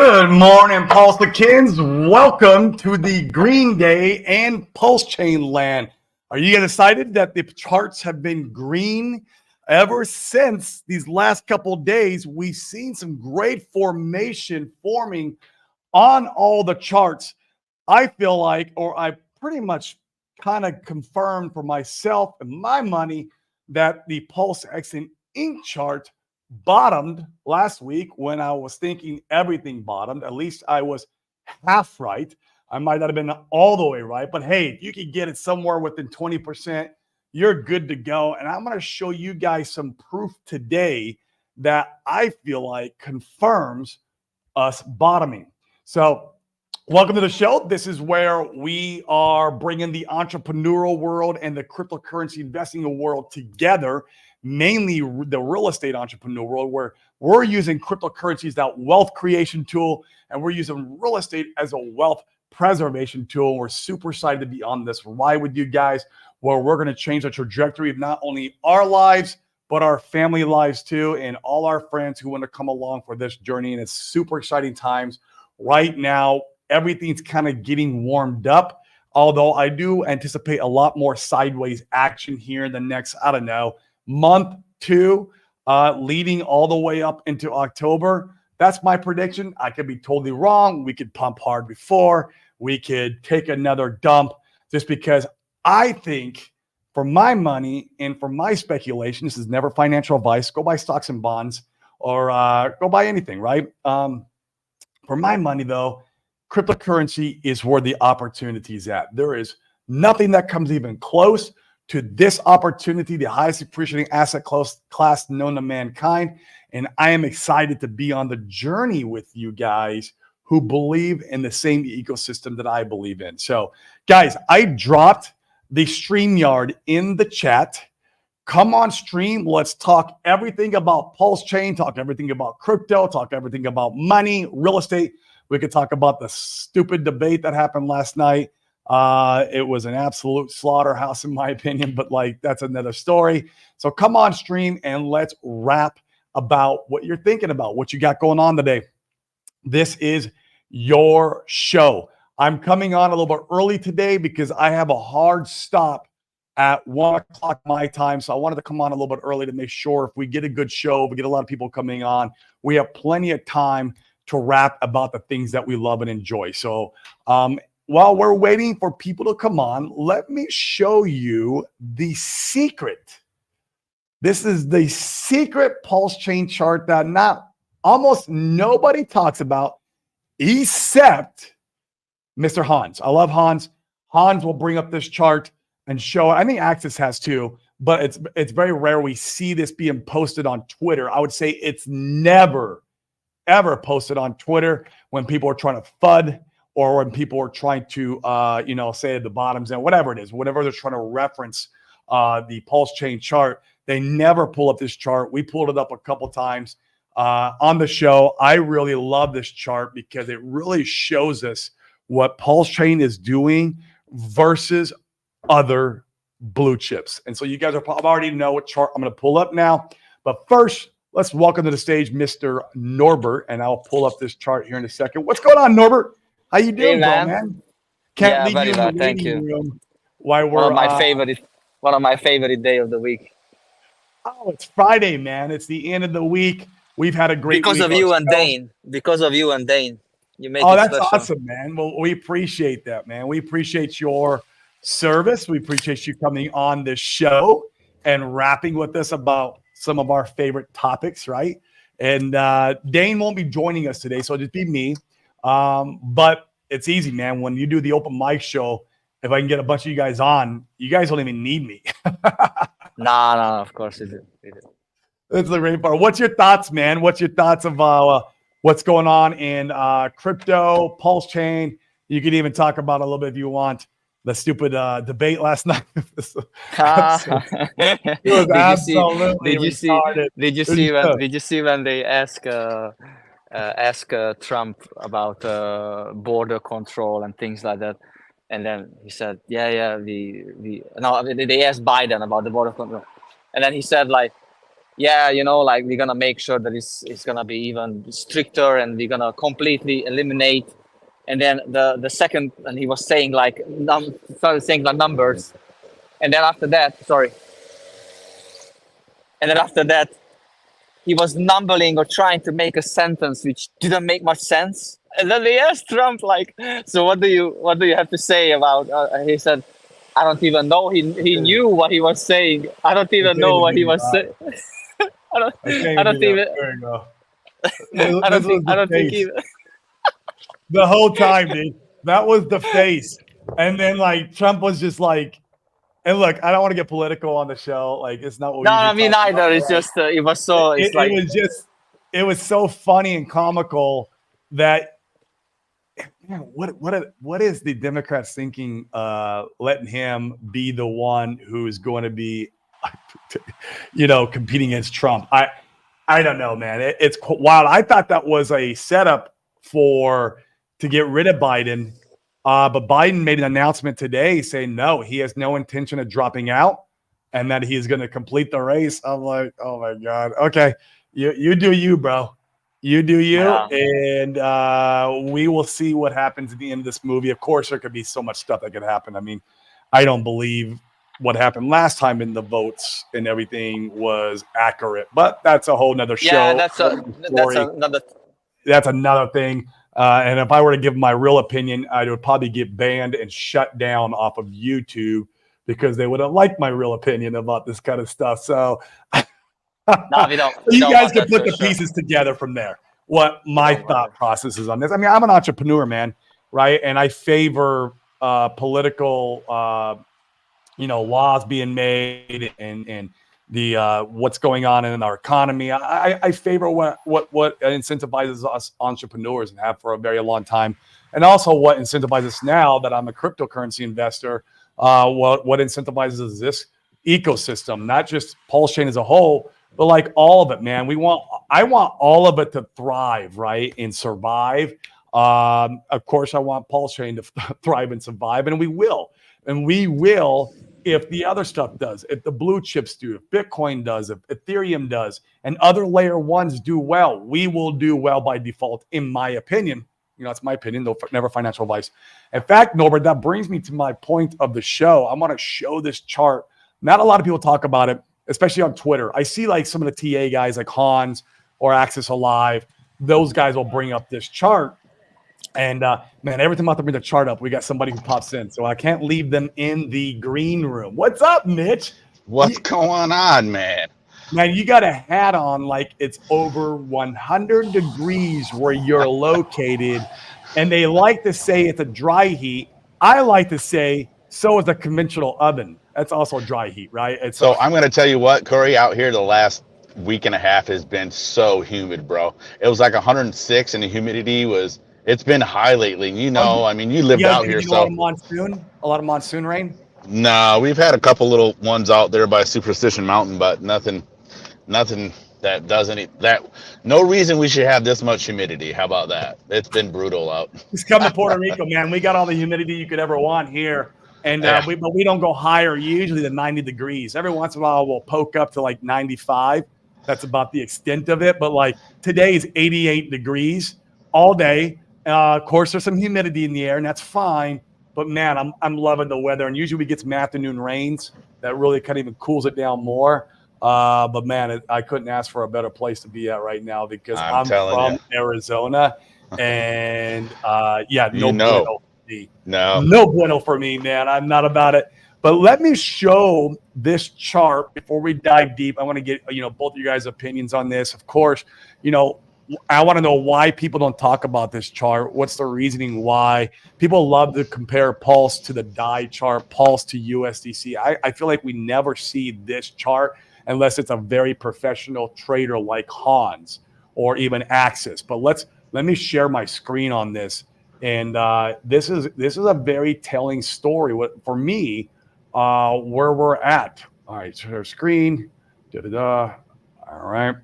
Good morning, Pulsicans. Welcome to the Green Day and Pulse Chain land. Are you guys excited that the charts have been green ever since these last couple of days? We've seen some great formation forming on all the charts. I feel like, or I pretty much kind of confirmed for myself and my money that the Pulse X and Inc. chart bottomed last week when I was thinking everything bottomed. At least I was half right. I might not have been all the way right, but hey, if you can get it somewhere within 20%, you're good to go. And I'm going to show you guys some proof today that I feel like confirms us bottoming. So, welcome to the show. This is where we are bringing the entrepreneurial world and the cryptocurrency investing world together, mainly the real estate entrepreneur world, where we're using cryptocurrency as that wealth creation tool, and we're using real estate as a wealth preservation tool. We're super excited to be on this ride with you guys, where we're going to change the trajectory of not only our lives, but our family lives too, and all our friends who want to come along for this journey. And it's super exciting times right now. Everything's kind of getting warmed up, although I do anticipate a lot more sideways action here in the next, I don't know, month, two, leading all the way up into October. That's my prediction. I could be totally wrong. We could pump hard before. We could take another dump, just because I think, for my money and for my speculation, this is never financial advice. Go buy stocks and bonds, or go buy anything, right? For my money, though, cryptocurrency is where the opportunity is at. There is nothing that comes even close to this opportunity, the highest appreciating asset class known to mankind. And I am excited to be on the journey with you guys who believe in the same ecosystem that I believe in. So, guys, I dropped the StreamYard in the chat. Come on stream. Let's talk everything about Pulse Chain, talk everything about crypto, talk everything about money, real estate. We could talk about the stupid debate that happened last night. It was an absolute slaughterhouse, in my opinion, but like, that's another story. So come on stream and let's rap about what you're thinking about, what you got going on today. This is your show. I'm coming on a little bit early today because I have a hard stop at 1 o'clock my time. So I wanted to come on a little bit early to make sure if we get a good show, if we get a lot of people coming on, we have plenty of time to rap about the things that we love and enjoy. So while we're waiting for people to come on, let me show you the secret. This is the secret Pulse Chain chart that almost nobody talks about except Mr. Hans. I love Hans. Hans will bring up this chart and show it. I think Axis has too, but it's very rare we see this being posted on Twitter. I would say it's never, ever posted on Twitter when people are trying to FUD, or when people are trying to, say at the bottoms and whatever it is, whatever they're trying to reference the Pulse Chain chart. They never pull up this chart. We pulled it up a couple times on the show. I really love this chart because it really shows us what Pulse Chain is doing versus other blue chips. And so you guys already know what chart I'm going to pull up now. But first, let's welcome to the stage Mr. Norbert, and I'll pull up this chart here in a second. What's going on, Norbert? How you doing, man? Can't leave you in the waiting room while we're one of my favorite day of the week. Oh, it's Friday, man. It's the end of the week. We've had a great because week of you and Dane. Because of you and Dane, you make it that's special. Awesome, man. Well, we appreciate that, man. We appreciate your service. We appreciate you coming on this show and rapping with us about some of our favorite topics, right? And Dane won't be joining us today, so it'll just be me. But it's easy, man. When you do the open mic show, if I can get a bunch of you guys on, you guys don't even need me. No, of course it is. That's the great part. What's your thoughts, man? What's your thoughts of what's going on in crypto, Pulse Chain? You can even talk about a little bit if you want the stupid debate last night. Did you see when they ask Trump about border control and things like that? And then he said, they asked Biden about the border control. And then he said, like, yeah, you know, like we're gonna make sure that it's gonna be even stricter, and we're gonna completely eliminate. And then the second, and he was saying like started saying like numbers, and then after that, sorry, and then after that, he was mumbling or trying to make a sentence which didn't make much sense. And then they asked Trump like, "So what do you have to say about?" He said, "I don't even know." He knew what he was saying. I don't I even can't know even what get he it was saying. out. I don't. I can't I even don't get it out. even. There you go. I This don't think. was I the don't think face. even. The whole time, dude. That was the face. And then like Trump was just like, and look, I don't want to get political on the show. Like it's not what we No, usually I mean talk about. neither. But It's like just it was so. It's it like was just it was so funny and comical that man, what is the Democrats thinking letting him be the one who's going to be competing against Trump? I don't know, man. It's wild. I thought that was a setup to get rid of Biden, but Biden made an announcement today saying no, he has no intention of dropping out, and that he is going to complete the race. I'm like, oh my god. Okay, you do you, bro. You do you, yeah. and we will see what happens at the end of this movie. Of course, there could be so much stuff that could happen. I mean, I don't believe what happened last time in the votes and everything was accurate, but that's a whole nother Yeah, show, that's story. another. That's another thing. And if I were to give my real opinion, I would probably get banned and shut down off of YouTube because they wouldn't like my real opinion about this kind of stuff. So No, we you don't guys want can that put for the sure. pieces together from there. What We my don't want thought that. process is on this. I mean, I'm an entrepreneur, man, right? And I favor political laws being made and the what's going on in our economy. I favor what incentivizes us entrepreneurs and have for a very long time, and also what incentivizes us now that I'm a cryptocurrency investor. What incentivizes this ecosystem, not just Pulse Chain as a whole, but like all of it, man. I want all of it to thrive, right, and survive. Of course, I want Pulse Chain to thrive and survive, and we will. And we will if the other stuff does, if the blue chips do, if Bitcoin does, if Ethereum does, and other layer ones do well, we will do well by default, in my opinion. That's my opinion, though, never financial advice. In fact, Norbert, that brings me to my point of the show. I want to show this chart. Not a lot of people talk about it, especially on Twitter. I see like some of the TA guys like Hans or Access Alive. Those guys will bring up this chart. And man, every time I have to bring the chart up, we got somebody who pops in. So I can't leave them in the green room. What's up, Mitch? What's going on, man? Man, you got a hat on like it's over 100 degrees where you're located. And they like to say it's a dry heat. I like to say so is a conventional oven. That's also dry heat, right? So I'm going to tell you what, Curry, out here the last week and a half has been so humid, bro. It was like 106 and the humidity it's been high lately. I mean, you lived out here, getting so. a lot of monsoon rain? No, we've had a couple little ones out there by Superstition Mountain, but nothing that does no reason we should have this much humidity. How about that? It's been brutal out. Just come to Puerto Rico, man. We got all the humidity you could ever want here. And Yeah. but we don't go higher usually than 90 degrees. Every once in a while we'll poke up to like 95. That's about the extent of it. But like today is 88 degrees all day. Of course, there's some humidity in the air, and that's fine. But man, I'm loving the weather. And usually we get some afternoon rains that really kind of even cools it down more. But man, I couldn't ask for a better place to be at right now because I'm from Arizona. And no bueno for me. No bueno for me, man. I'm not about it. But let me show this chart before we dive deep. I want to get both of you guys' opinions on this. Of course, I want to know why people don't talk about this chart. What's the reasoning why people love to compare Pulse to the DAI chart, Pulse to USDC? I feel like we never see this chart unless it's a very professional trader like Hans or even Axis. But let me share my screen on this. And this is a very telling story for me where we're at. All right, share screen. All right.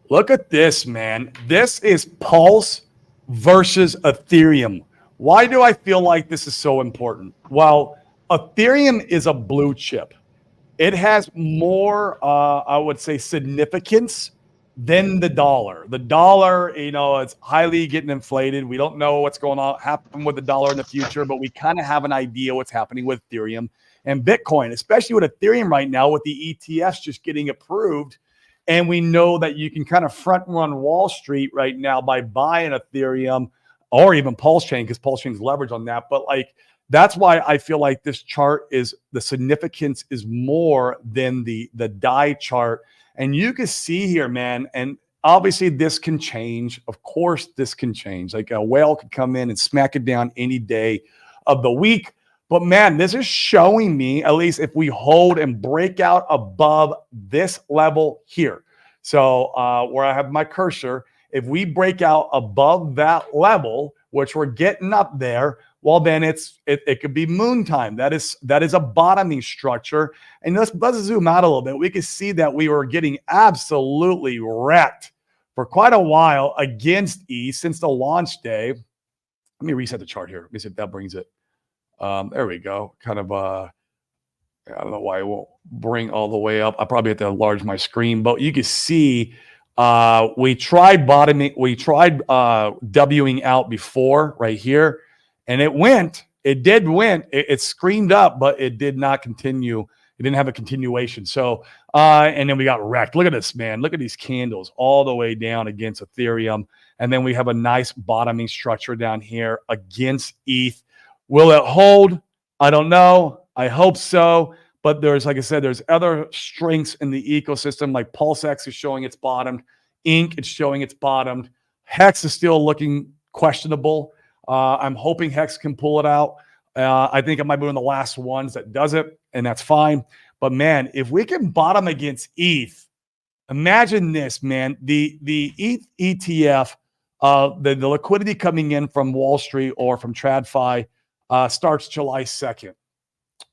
Look at this, man. This is Pulse versus Ethereum. Why do I feel like this is so important? Well, Ethereum is a blue chip. it has more, I would say, significance than the dollar. The dollar, it's highly getting inflated. We don't know what's going on happen with the dollar in the future, but we kind of have an idea what's happening with Ethereum and Bitcoin, especially with Ethereum right now with the ETFs just getting approved. And we know that you can kind of front run Wall Street right now by buying Ethereum or even Pulse Chain, because Pulse Chain's leverage on that. But like, that's why I feel like this chart is the significance is more than the DAI chart. And you can see here, man, and obviously this can change. Of course, this can change. Like a whale could come in and smack it down any day of the week. But man, this is showing me, at least if we hold and break out above this level here. So where I have my cursor, if we break out above that level, which we're getting up there, well, then it could be moon time. That is a bottoming structure. And let's zoom out a little bit. We can see that we were getting absolutely wrecked for quite a while against ETH since the launch day. Let me reset the chart here. Let me see if that brings it. There we go. Kind of I don't know why it won't bring all the way up. I probably have to enlarge my screen, but you can see we tried bottoming, we tried Wing out before right here, and it did win. It screamed up, but it did not continue. It didn't have a continuation. So, and then we got wrecked. Look at this, man. Look at these candles all the way down against Ethereum. And then we have a nice bottoming structure down here against ETH. Will it hold? I don't know. I hope so. But there's, like I said, there's other strengths in the ecosystem, like PulseX is showing it's bottomed. Ink is showing it's bottomed. Hex is still looking questionable. I'm hoping Hex can pull it out. I think it might be one of the last ones that does it, and that's fine. But man, if we can bottom against ETH, imagine this, man. The ETH ETF, the liquidity coming in from Wall Street or from TradFi starts July 2nd.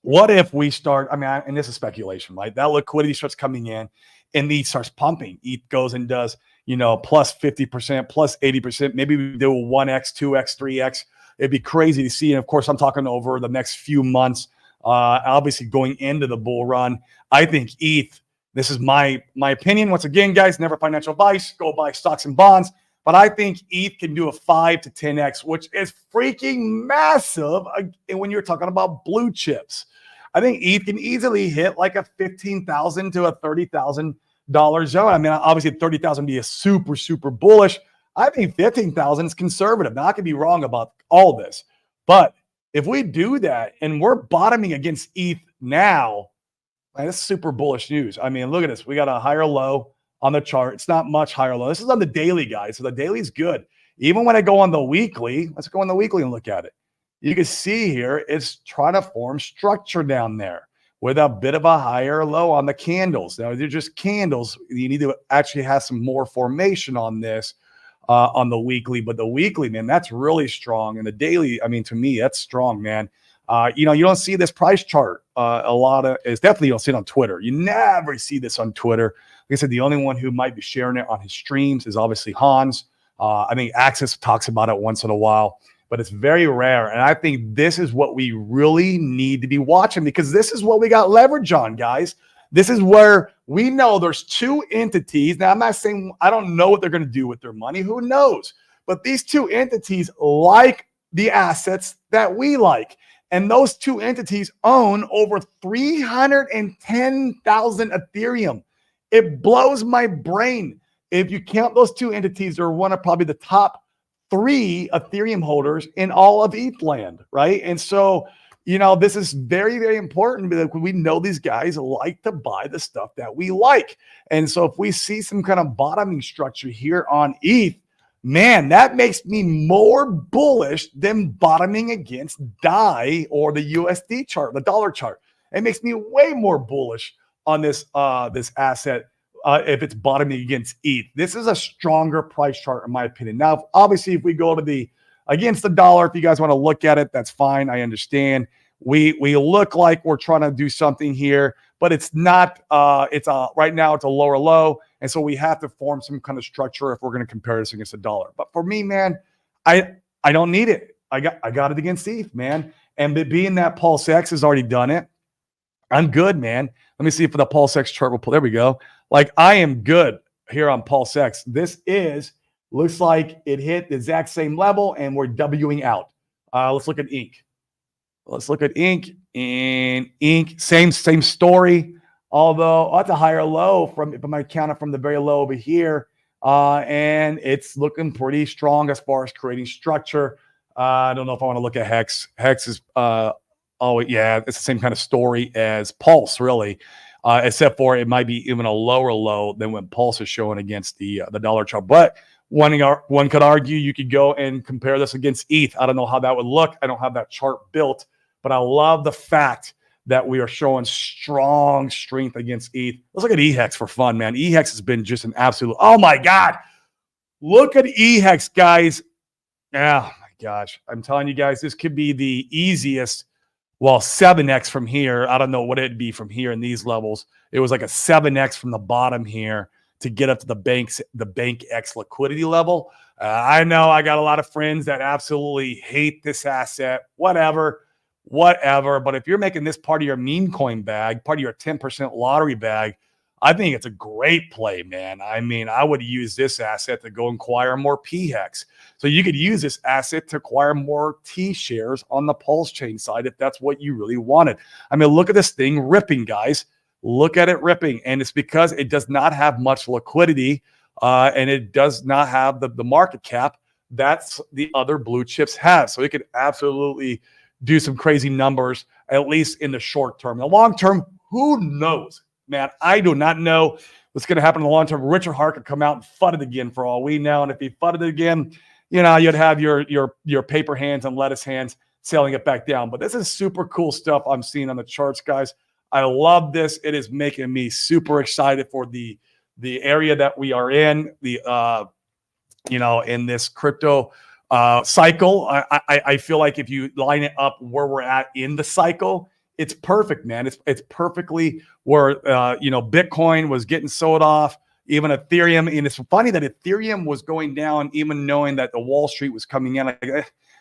What if we start, and this is speculation, right? That liquidity starts coming in and ETH starts pumping. ETH goes and does, plus 50%, plus 80%. Maybe we do a 1x, 2x, 3x. It'd be crazy to see. And of course, I'm talking over the next few months, obviously going into the bull run. I think ETH, this is my opinion. Once again, guys, never financial advice. Go buy stocks and bonds. But I think ETH can do a 5 to 10x, which is freaking massive when you're talking about blue chips. I think ETH can easily hit like a $15,000 to a $30,000 zone. Obviously 30,000 would be a super, super bullish. I think 15,000 is conservative. Now, I could be wrong about all this. But if we do that and we're bottoming against ETH now, man, that's super bullish news. Look at this. We got a higher low on the chart. It's not much higher low. This is on the daily, guys. So the daily is good. Even when I go on the weekly, let's go on the weekly and look at it. You can see here, it's trying to form structure down there with a bit of a higher low on the candles. Now, they're just candles. You need to actually have some more formation on this on the weekly. But the weekly, man, that's really strong. And the daily, to me, that's strong, man. You don't see this price chart a lot of. It's definitely, you don't see it on Twitter. You never see this on Twitter. Like I said, the only one who might be sharing it on his streams is obviously Hans. I think Axis talks about it once in a while, but it's very rare. And I think this is what we really need to be watching, because this is what we got leverage on, guys. This is where we know there's two entities. Now, I'm not saying I don't know what they're going to do with their money. Who knows? But these two entities like the assets that we like. And those two entities own over 310,000 Ethereum. It blows my brain. If you count those two entities, they're one of probably the top 3 Ethereum holders in all of ETH land, right? And so, this is very, very important, because we know these guys like to buy the stuff that we like. And so if we see some kind of bottoming structure here on ETH, man, that makes me more bullish than bottoming against DAI or the USD chart, the dollar chart. It makes me way more bullish on this this asset if it's bottoming against ETH. This is a stronger price chart in my opinion. Now, obviously, if we go to against the dollar, if you guys want to look at it, that's fine. I understand. We look like we're trying to do something here, but it's not. Right now it's a lower low, and so we have to form some kind of structure if we're going to compare this against the dollar. But for me, man, I don't need it. I got it against ETH, man. And being that PulseX has already done it, I'm good, man. Let me see if the PulseX chart will pull. There we go. Like I am good here on PulseX. This looks like it hit the exact same level and we're Wing out. Let's look at Inc. Let's look at Inc. And Inc. Same story. Although that's a higher low from, if I might count it from the very low over here. And it's looking pretty strong as far as creating structure. I don't know if I want to look at Hex. Hex is, oh yeah, it's the same kind of story as Pulse, really, except for it might be even a lower low than when Pulse is showing against the dollar chart. But one could argue you could go and compare this against ETH. I don't know how that would look. I don't have that chart built, but I love the fact that we are showing strong strength against ETH. Let's look at EHEX for fun, man. EHEX has been just an absolute, oh my God. Look at EHEX, guys. Oh my gosh. I'm telling you guys, this could be the easiest, well, 7x from here. I don't know what it'd be from here in these levels. It was like a 7x from the bottom here to get up to the Bank X liquidity level. I know I got a lot of friends that absolutely hate this asset, whatever. But if you're making this part of your meme coin bag, part of your 10% lottery bag, I think it's a great play, man. I mean, I would use this asset to go acquire more PHEX. So you could use this asset to acquire more T shares on the Pulse chain side if that's what you really wanted. I mean, look at this thing ripping, guys. Look at it ripping. And it's because it does not have much liquidity and it does not have the market cap that's the other blue chips have. So it could absolutely do some crazy numbers, at least in the short term. In the long term, who knows? Man, I do not know what's going to happen in the long term. Richard Hart could come out and FUD it again for all we know. And if he FUD it again, you know, you'd have your paper hands and lettuce hands sailing it back down. But this is super cool stuff I'm seeing on the charts, guys. I love this. It is making me super excited for the area that we are in, in this crypto cycle. I feel like if you line it up where we're at in the cycle, it's perfect, man. It's perfectly where Bitcoin was getting sold off, even Ethereum. And it's funny that Ethereum was going down, even knowing that the Wall Street was coming in.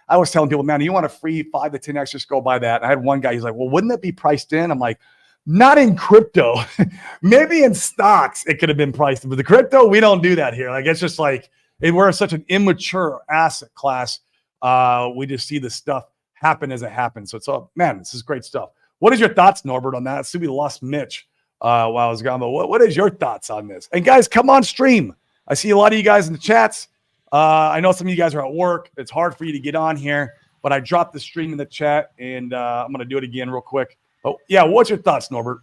I was telling people, man, you want a free 5 to 10x, just go buy that. And I had one guy, he's like, well, wouldn't that be priced in? I'm like, not in crypto. Maybe in stocks it could have been priced in, but the crypto, we don't do that here. Like, it's just like, we're such an immature asset class. We just see this stuff happen as it happens. So it's all, man, this is great stuff. What is your thoughts, Norbert, on that? We lost Mitch while I was gone, but what is your thoughts on this? And guys, come on stream. I see a lot of you guys in the chats. I know some of you guys are at work. It's hard for you to get on here, but I dropped the stream in the chat, and I'm going to do it again real quick. But yeah, what's your thoughts, Norbert?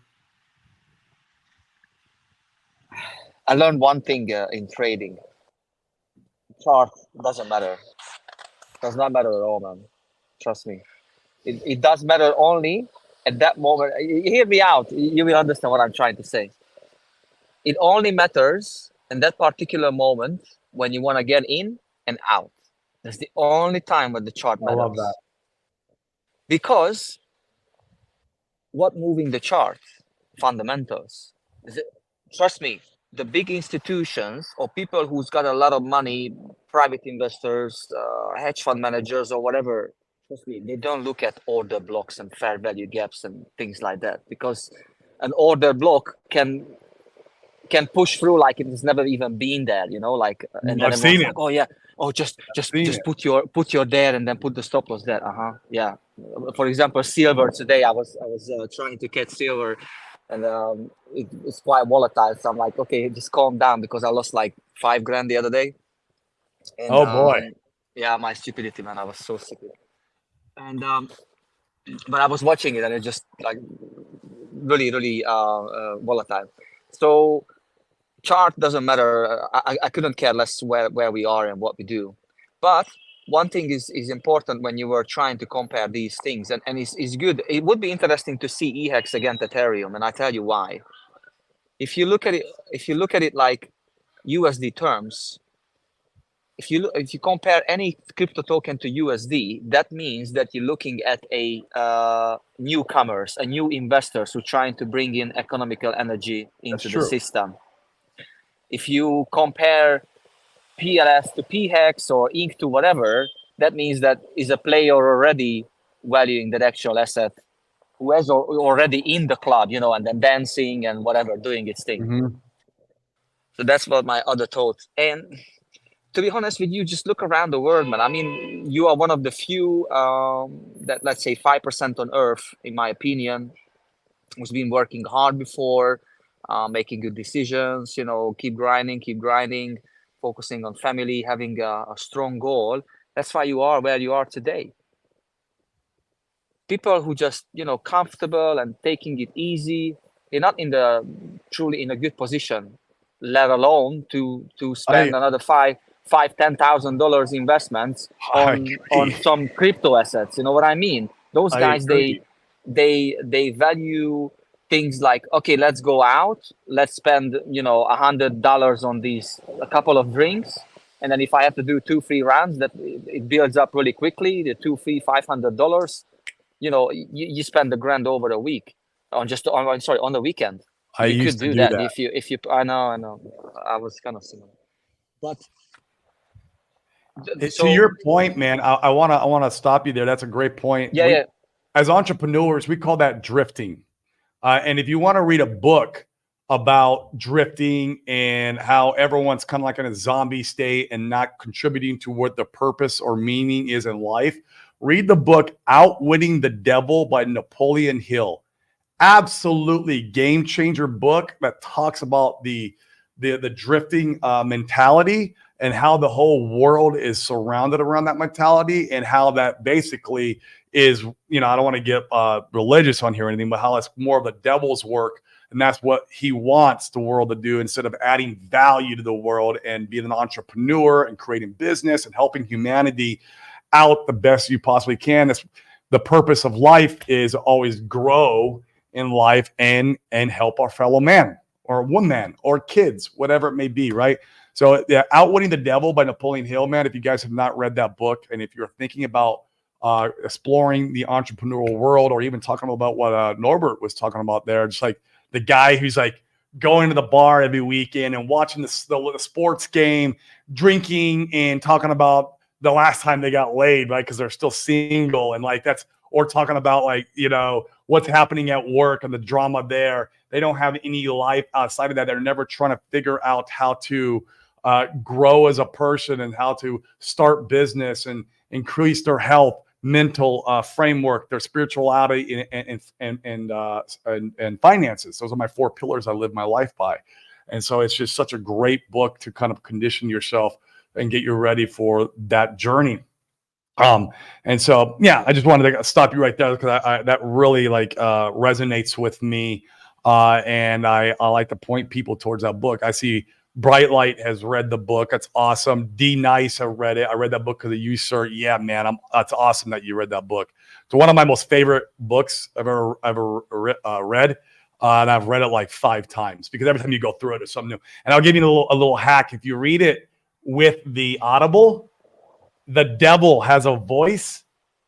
I learned one thing in trading. Chart doesn't matter. Does not matter at all, man. Trust me. It does matter only at that moment. Hear me out. You will understand what I'm trying to say. It only matters in that particular moment when you want to get in and out. That's the only time when the chart matters. I love that. Because what moving the chart? Fundamentals. Trust me, the big institutions or people who's got a lot of money, private investors, hedge fund managers or whatever, trust me, they don't look at order blocks and fair value gaps and things like that, because an order block can push through like it has never even been there, and then I've seen it. like, oh yeah, just put your there and then put the stop loss there. Yeah. For example, silver today, I was trying to catch silver, and it's quite volatile. So I'm like, okay, just calm down, because I lost like $5,000 the other day. And, oh boy. Yeah, my stupidity, man. I was so stupid. And but I was watching it, and it just like really, really volatile. So chart doesn't matter. I couldn't care less where we are and what we do. But one thing is important when you were trying to compare these things, and it's good. It would be interesting to see EHEX against Ethereum, and I tell you why. If you look at it like USD terms, if you compare any crypto token to USD, that means that you're looking at a newcomers, a new investors who are trying to bring in economical energy into the system. If you compare PLS to PHEX or INC to whatever, that means that is a player already valuing that actual asset already in the club, and then dancing and whatever, doing its thing. Mhm. So that's what my other thoughts. And to be honest with you, just look around the world, man. I mean, you are one of the few that, let's say, 5% on Earth, in my opinion, who's been working hard before, making good decisions. Keep grinding, focusing on family, having a strong goal. That's why you are where you are today. People who just comfortable and taking it easy, they're not truly in a good position, let alone to I spend another $5,000-$10,000 investments I on agree. some crypto assets. You know what I mean? Those I guys, agree. they value things like, okay, let's go out, let's spend $100 on a couple of drinks, and then if I have to do 2-3 rounds, that it builds up really quickly, the $200-$500. You spend $1,000 over a week on the weekend. I You could used to do do that that. if you. I know. I was kind of similar, but To so your point, man, I wanna stop you there. That's a great point. yeah, yeah. As entrepreneurs, we call that drifting. And if you want to read a book about drifting and how everyone's kind of like in a zombie state and not contributing to what the purpose or meaning is in life, read the book Outwitting the Devil by Napoleon Hill. Absolutely game changer book that talks about the drifting mentality and how the whole world is surrounded around that mentality, and how that basically is, I don't want to get religious on here or anything, but how it's more of the devil's work. And that's what he wants the world to do, instead of adding value to the world and being an entrepreneur and creating business and helping humanity out the best you possibly can. That's the purpose of life, is always grow in life and help our fellow man or woman or kids, whatever it may be, right? So, yeah, Outwitting the Devil by Napoleon Hill, man. If you guys have not read that book, and if you're thinking about exploring the entrepreneurial world, or even talking about what Norbert was talking about there, just like the guy who's like going to the bar every weekend and watching the sports game, drinking and talking about the last time they got laid, right? Because they're still single, and like that's, or talking about like, what's happening at work and the drama there. They don't have any life outside of that. They're never trying to figure out how to grow as a person and how to start business and increase their health, mental framework, their spirituality, and finances. Those are my 4 pillars I live my life by. And so it's just such a great book to kind of condition yourself and get you ready for that journey. And so, yeah, I just wanted to stop you right there, because that really resonates with me. And I like to point people towards that book. I see Bright Light has read the book. That's awesome. D Nice have read it. I read that book because of you, sir. Yeah, man, that's awesome that you read that book. It's one of my most favorite books I've ever read. And I've read it like 5 times, because every time you go through it, it's something new. And I'll give you a little hack. If you read it with the Audible, the devil has a voice,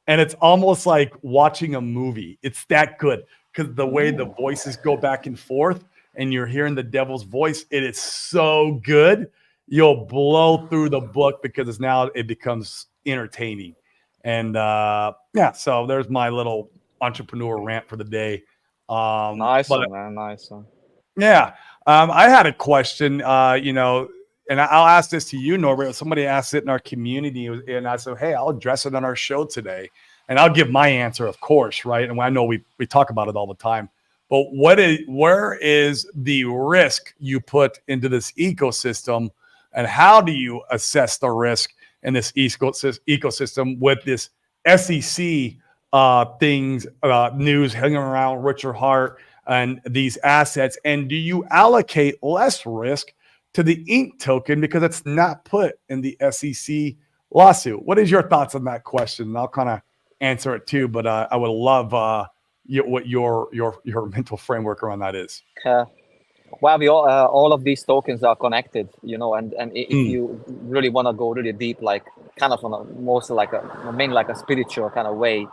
and it's almost like watching a movie. It's that good, because the way the voices go back and forth and you're hearing the devil's voice, it is so good. You'll blow through the book, because it becomes entertaining. And yeah, so there's my little entrepreneur rant for the day. Nice But one, man. Nice one. yeah, I had a question, and I'll ask this to you, Norbert. Somebody asked it in our community, and I said, hey, I'll address it on our show today. And I'll give my answer, of course, right? And I know we talk about it all the time. But where is the risk you put into this ecosystem, and how do you assess the risk in this ecosystem with this SEC things, news hanging around Richard Hart and these assets? And do you allocate less risk to the Inc. token because it's not put in the SEC lawsuit? What is your thoughts on that question? And I'll kind of answer it too, but I would love what your mental framework around that is. Well, we all of these tokens are connected, and if you really want to go really deep, like kind of on a mostly mainly like a spiritual kind of way,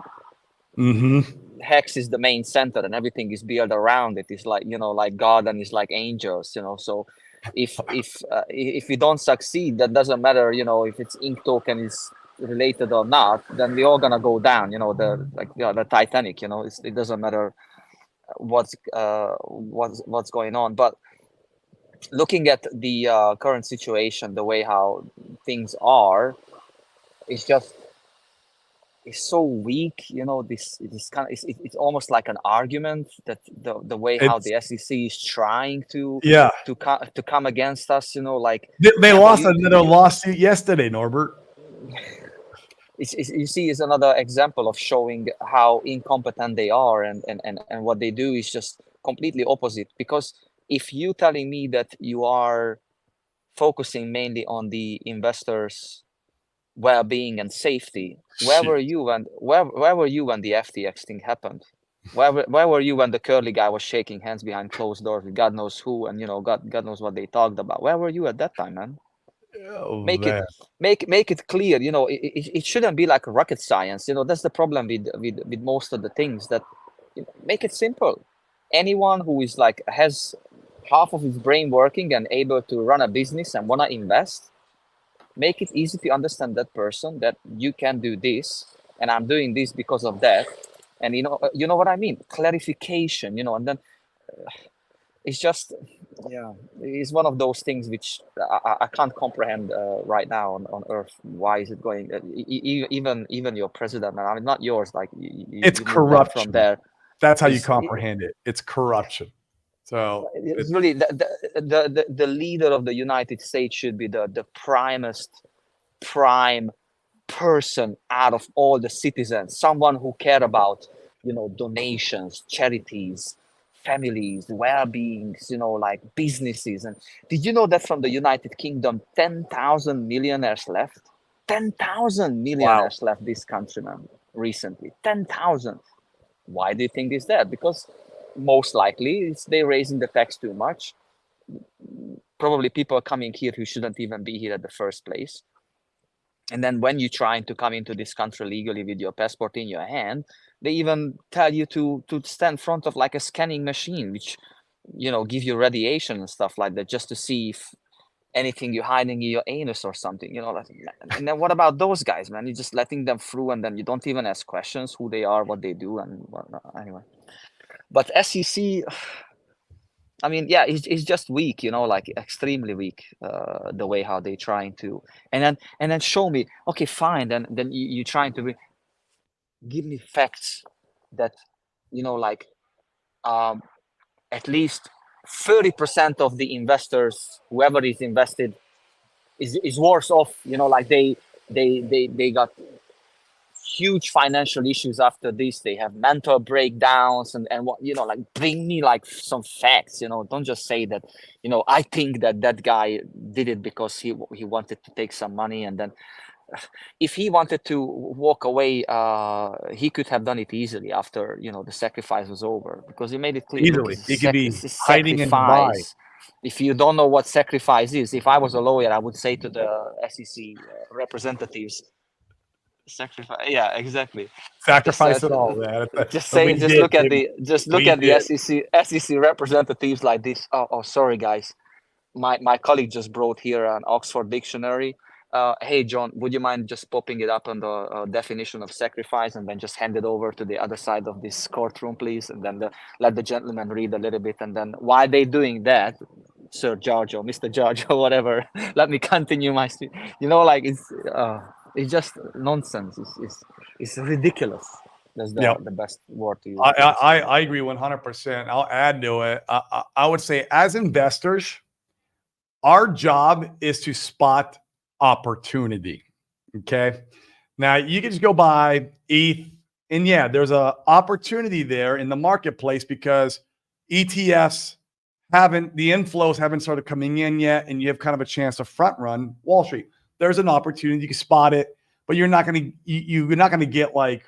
Hex is the main center, and everything is built around it. It's like like God, and it's like angels, So if we don't succeed, that doesn't matter, if it's Inc. token is related or not, then we're all gonna go down. The Titanic. It doesn't matter what's going on. But looking at the current situation, the way how things are, it's just it's so weak. This kind of it's almost like an argument that the way how It's the SEC is trying to yeah. come against us. They yeah, but lost another lawsuit yesterday, Norbert. you see, is another example of showing how incompetent they are, and what they do is just completely opposite. Because if you telling me that you are focusing mainly on the investors' well-being and safety, where were you when the FTX thing happened? Where were you when the curly guy was shaking hands behind closed doors with God knows who, and God knows what they talked about? Where were you at that time, man? Oh Make it man. make it clear. It shouldn't be like rocket science. That's the problem with most of the things, that make it simple. Anyone who is like has half of his brain working and able to run a business and want to invest, make it easy to understand that person, that you can do this and I'm doing this because of that. And you know what I mean, clarification. And then it's just, yeah, it's one of those things which I can't comprehend right now on earth. Why is it going even your president, man, I mean, not yours, like It's you moved on from corruption. there. That's how you It's comprehend it. It's corruption. So it's really the leader of the United States should be the prime person out of all the citizens, someone who care about donations, charities, families, well-beings, like businesses. And did you know that from the United Kingdom 10,000 millionaires left? 10,000 wow. millionaires left this country, man, recently. 10,000. Why do you think is that? Because most likely it's they raising the tax too much. Probably people are coming here who shouldn't even be here at the first place. And then when you're trying to come into this country legally with your passport in your hand, they even tell you to stand in front of like a scanning machine, which give you radiation and stuff like that, just to see if anything you're hiding in your anus or something. And then what about those guys, man? You're just letting them through, and then you don't even ask questions who they are, what they do, and whatnot. Anyway, but SEC, I mean, yeah, it's just weak, like extremely weak. The way how they trying to, and then show me, okay, fine, then you trying to give me facts that, like, at least 30% of the investors, whoever is invested, is worse off. Like they got huge financial issues after this. They have mental breakdowns and what, like, bring me like some facts. Don't just say that, I think that guy did it because he wanted to take some money, and then if he wanted to walk away, he could have done it easily after the sacrifice was over, because he made it clear, look, Easily. It could be it's a hiding in Dubai. sacrifice. If you don't know what sacrifice is, if I was a lawyer, I would say to the SEC representatives, sacrifice. Yeah, exactly. Sacrifice it all, man. Just But say, we just did, look at Jimmy. We the did. SEC representatives like this. Oh, sorry, guys. My colleague just brought here an Oxford dictionary. Hey, John, would you mind just popping it up on the definition of sacrifice, and then just hand it over to the other side of this courtroom, please? And then let the gentleman read a little bit. And then while they doing that, Sir Giorgio, Mr. Giorgio, whatever, let me continue my speech. Like it's just nonsense. It's ridiculous. That's Yep. the best word to use. I agree 100%. I'll add to it. I would say, as investors, our job is to spot opportunity. Okay. Now you can just go buy ETH, and yeah, there's a opportunity there in the marketplace because ETFs the inflows haven't started coming in yet, and you have kind of a chance to front run Wall Street. There's an opportunity, you can spot it, but you're not going to you're not going to get like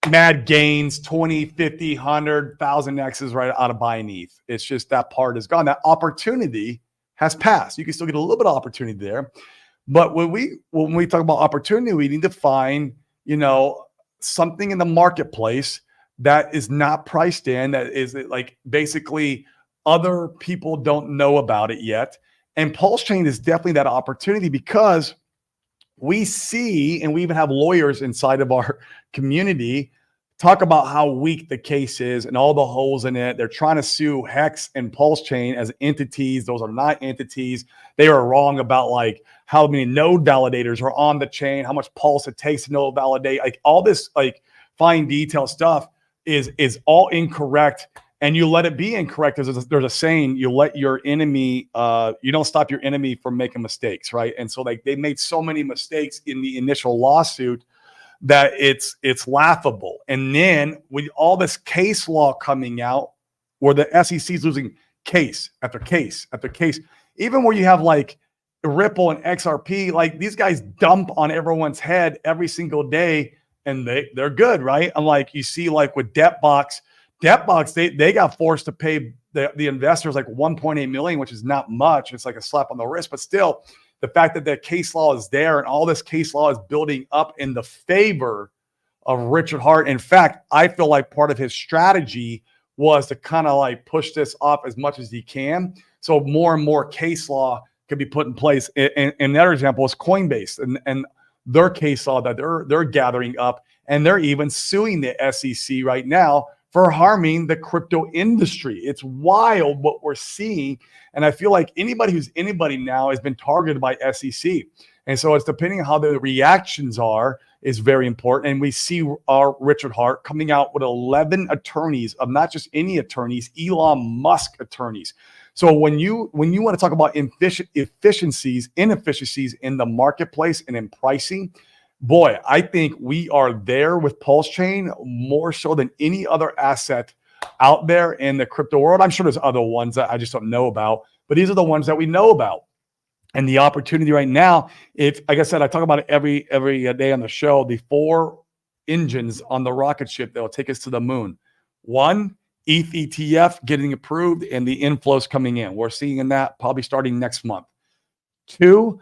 mad gains, 20, 50, 100,000 X's right out of buying ETH. It's just that part is gone. That opportunity has passed. You can still get a little bit of opportunity there. But when we talk about opportunity, we need to find, something in the marketplace that is not priced in, that is like basically other people don't know about it yet. And Pulse Chain is definitely that opportunity, because we see, and we even have lawyers inside of our community talk about how weak the case is and all the holes in it. They're trying to sue Hex and Pulse Chain as entities. Those are not entities. They are wrong about like how many node validators are on the chain, how much pulse it takes to node validate. Like all this like fine detail stuff is all incorrect. And you let it be incorrect. There's a saying, you let your enemy, you don't stop your enemy from making mistakes, right? And so like they made so many mistakes in the initial lawsuit that it's laughable. And then with all this case law coming out, where the SEC is losing case after case after case, even where you have like Ripple and XRP, like these guys dump on everyone's head every single day, and they're good, right? And like you see, like with Debtbox, they got forced to pay the investors like 1.8 million, which is not much. It's like a slap on the wrist, but still, the fact that the case law is there and all this case law is building up in the favor of Richard Heart. In fact, I feel like part of his strategy was to kind of like push this off as much as he can, so more and more case law can be put in place. And another example is Coinbase and their case law that they're gathering up, and they're even suing the SEC right now for harming the crypto industry. It's wild what we're seeing. And I feel like anybody who's anybody now has been targeted by SEC. And so it's depending on how the reactions are is very important. And we see our Richard Heart coming out with 11 attorneys of not just any attorneys, Elon Musk attorneys. So when you want to talk about inefficiencies in the marketplace and in pricing, boy, I think we are there with Pulse Chain more so than any other asset out there in the crypto world. I'm sure there's other ones that I just don't know about, but these are the ones that we know about. And the opportunity right now, if, like I said, I talk about it every day on the show, the 4 engines on the rocket ship that will take us to the moon. 1, ETH ETF getting approved and the inflows coming in. We're seeing that probably starting next month. 2,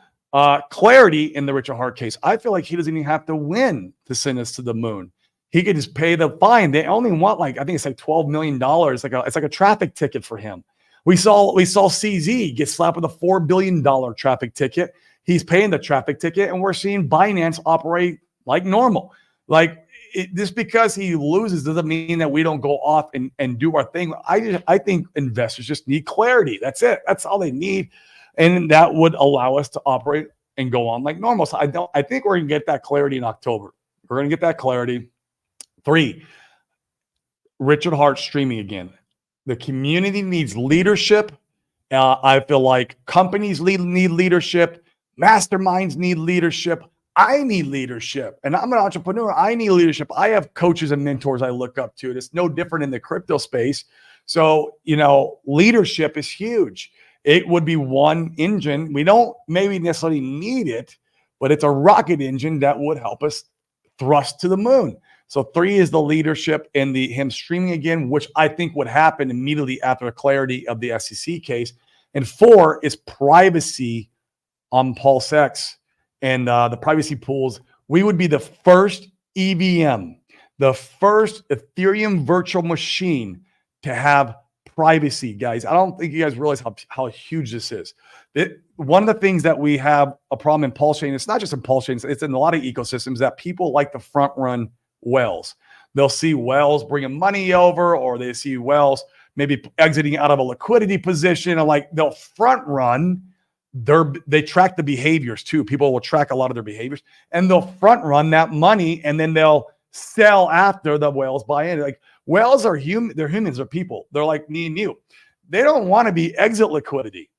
clarity in the Richard Heart case. I feel like he doesn't even have to win to send us to the moon. He could just pay the fine. They only want like, I think it's like $12 million. It's like a traffic ticket for him. We saw CZ get slapped with a $4 billion traffic ticket. He's paying the traffic ticket, and we're seeing Binance operate like normal. Like just because he loses doesn't mean that we don't go off and do our thing. I think investors just need clarity. That's it. That's all they need. And that would allow us to operate and go on like normal. So I think we're going to get that clarity in October. We're going to get that clarity. 3, Richard Heart streaming again. The community needs leadership. I feel like companies need leadership. Masterminds need leadership. I need leadership. And I'm an entrepreneur. I need leadership. I have coaches and mentors I look up to. It's no different in the crypto space. So, leadership is huge. It would be one engine. We don't maybe necessarily need it, but it's a rocket engine that would help us thrust to the moon. So 3 is the leadership and him streaming again, which I think would happen immediately after the clarity of the SEC case. And 4 is privacy on PulseX and the privacy pools. We would be the first EVM, the first Ethereum virtual machine to have privacy, guys. I don't think you guys realize how huge this is. One of the things that we have a problem in Pulse Chain, it's not just in Pulse Chain, it's in a lot of ecosystems, that people like to front run whales. They'll see whales bringing money over, or they see whales maybe exiting out of a liquidity position, and like they'll front run. They track the behaviors too. People will track a lot of their behaviors, and they'll front run that money, and then they'll sell after the whales buy in. Like whales are human. They're humans. They're people. They're like me and you. They don't want to be exit liquidity.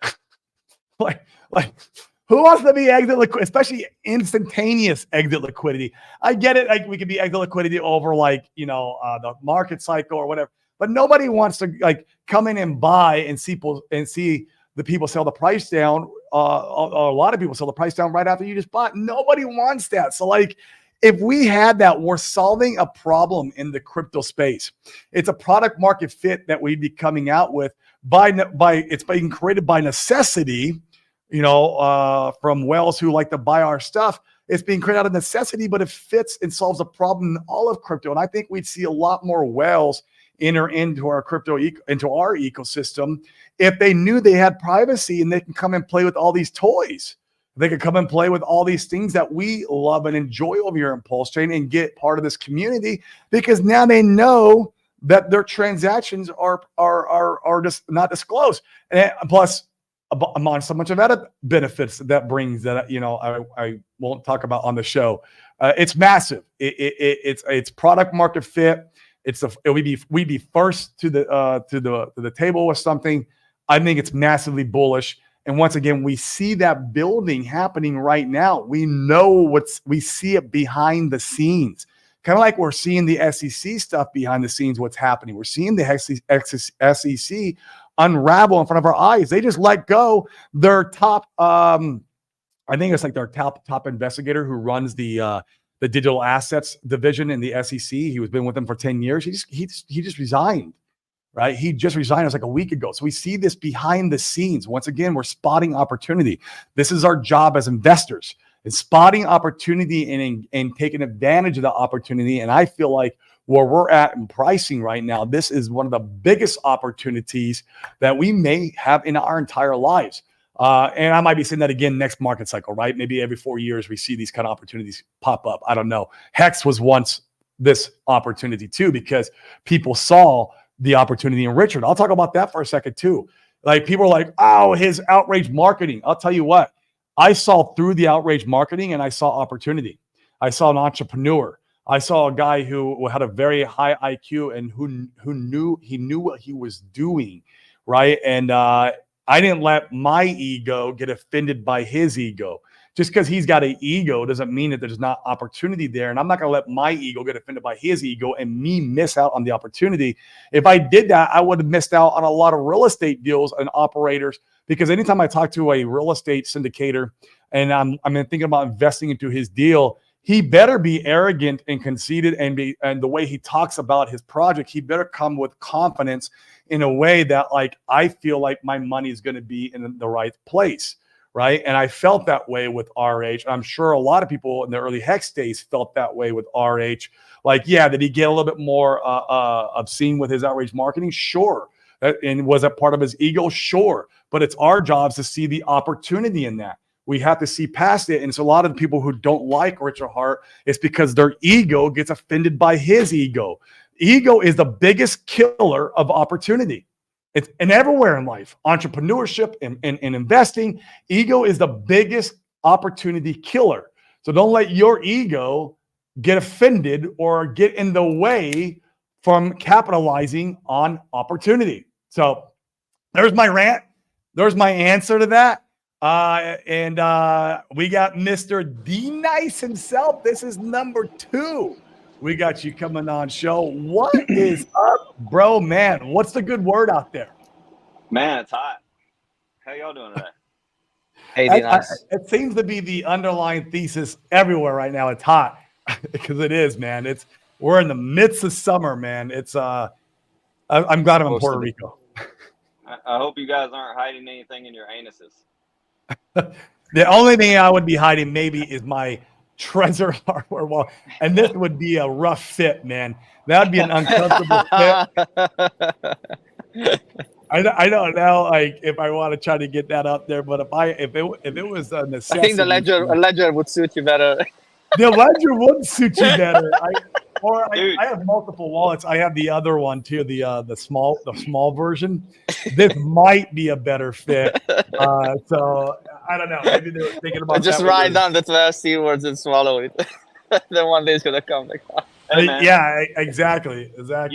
like who wants to be exit liquidity, especially instantaneous exit liquidity? I get it. Like we could be exit liquidity over the market cycle or whatever, but nobody wants to like come in and buy and see the people sell the price down. A lot of people sell the price down right after you just bought. Nobody wants that. So like, if we had that, we're solving a problem in the crypto space. It's a product market fit that we'd be coming out with it's being created by necessity, from whales who like to buy our stuff. It's being created out of necessity, but it fits and solves a problem in all of crypto. And I think we'd see a lot more whales enter into our into our ecosystem if they knew they had privacy and they can come and play with all these toys. they could come and play with all these things that we love and enjoy over here in Pulse Chain and get part of this community, because now they know that their transactions are just not disclosed. And plus, among so much of that benefits that brings that I won't talk about on the show. It's massive. It's product market fit. We'd be first to the table with something. I think it's massively bullish. And once again, we see that building happening right now. We know we see it behind the scenes. Kind of like we're seeing the SEC stuff behind the scenes, what's happening. We're seeing the SEC unravel in front of our eyes. They just let go their top, I think it's like their top investigator who runs the digital assets division in the SEC. He was been with them for 10 years. He just resigned. Right? He just resigned. It was like a week ago. So we see this behind the scenes. Once again, we're spotting opportunity. This is our job as investors. It's spotting opportunity and taking advantage of the opportunity. And I feel like where we're at in pricing right now, this is one of the biggest opportunities that we may have in our entire lives. And I might be saying that again next market cycle, right? Maybe every 4 years we see these kind of opportunities pop up. I don't know. Hex was once this opportunity too, because people saw the opportunity in Richard. I'll talk about that for a second too. Like people are like, oh, his outrage marketing. I'll tell you what, I saw through the outrage marketing and I saw opportunity. I saw an entrepreneur. I saw a guy who had a very high IQ and who knew what he was doing, right? And I didn't let my ego get offended by his ego. Just because he's got an ego doesn't mean that there's not opportunity there. And I'm not going to let my ego get offended by his ego and me miss out on the opportunity. If I did that, I would have missed out on a lot of real estate deals and operators, because anytime I talk to a real estate syndicator and I'm thinking about investing into his deal, he better be arrogant and conceited and the way he talks about his project, he better come with confidence in a way that like I feel like my money is going to be in the right place. Right. And I felt that way with RH. I'm sure a lot of people in the early Hex days felt that way with RH. Like, yeah, did he get a little bit more obscene with his outrage marketing? Sure. And was that part of his ego? Sure. But it's our jobs to see the opportunity in that. We have to see past it. And it's a lot of the people who don't like Richard Heart, it's because their ego gets offended by his ego. Ego is the biggest killer of opportunity. It's and everywhere in life, entrepreneurship and investing, ego is the biggest opportunity killer. So don't let your ego get offended or get in the way from capitalizing on opportunity. So there's my rant. There's my answer to that. And we got Mr. D Nice himself. This is number 2. We got you coming on show. What is up, bro, man? What's the good word out there? Man, it's hot. How y'all doing today? Hey, nice. It seems to be the underlying thesis everywhere right now. It's hot because it is, man. We're in the midst of summer, man. It's I'm glad I'm in Puerto Rico. I hope you guys aren't hiding anything in your anuses. The only thing I would be hiding maybe is my Trezor hardware wall, and this would be a rough fit, man. That would be an uncomfortable fit. I don't know, like if I want to try to get that up there, but if it was a necessity, I think the ledger would suit you better. The ledger would suit you better. I have multiple wallets. I have the other one too, the small version. This might be a better fit. So I don't know. Maybe they're thinking about just write down the 12 C words and swallow it. Then one day it's gonna come. Like, hey, yeah, exactly. So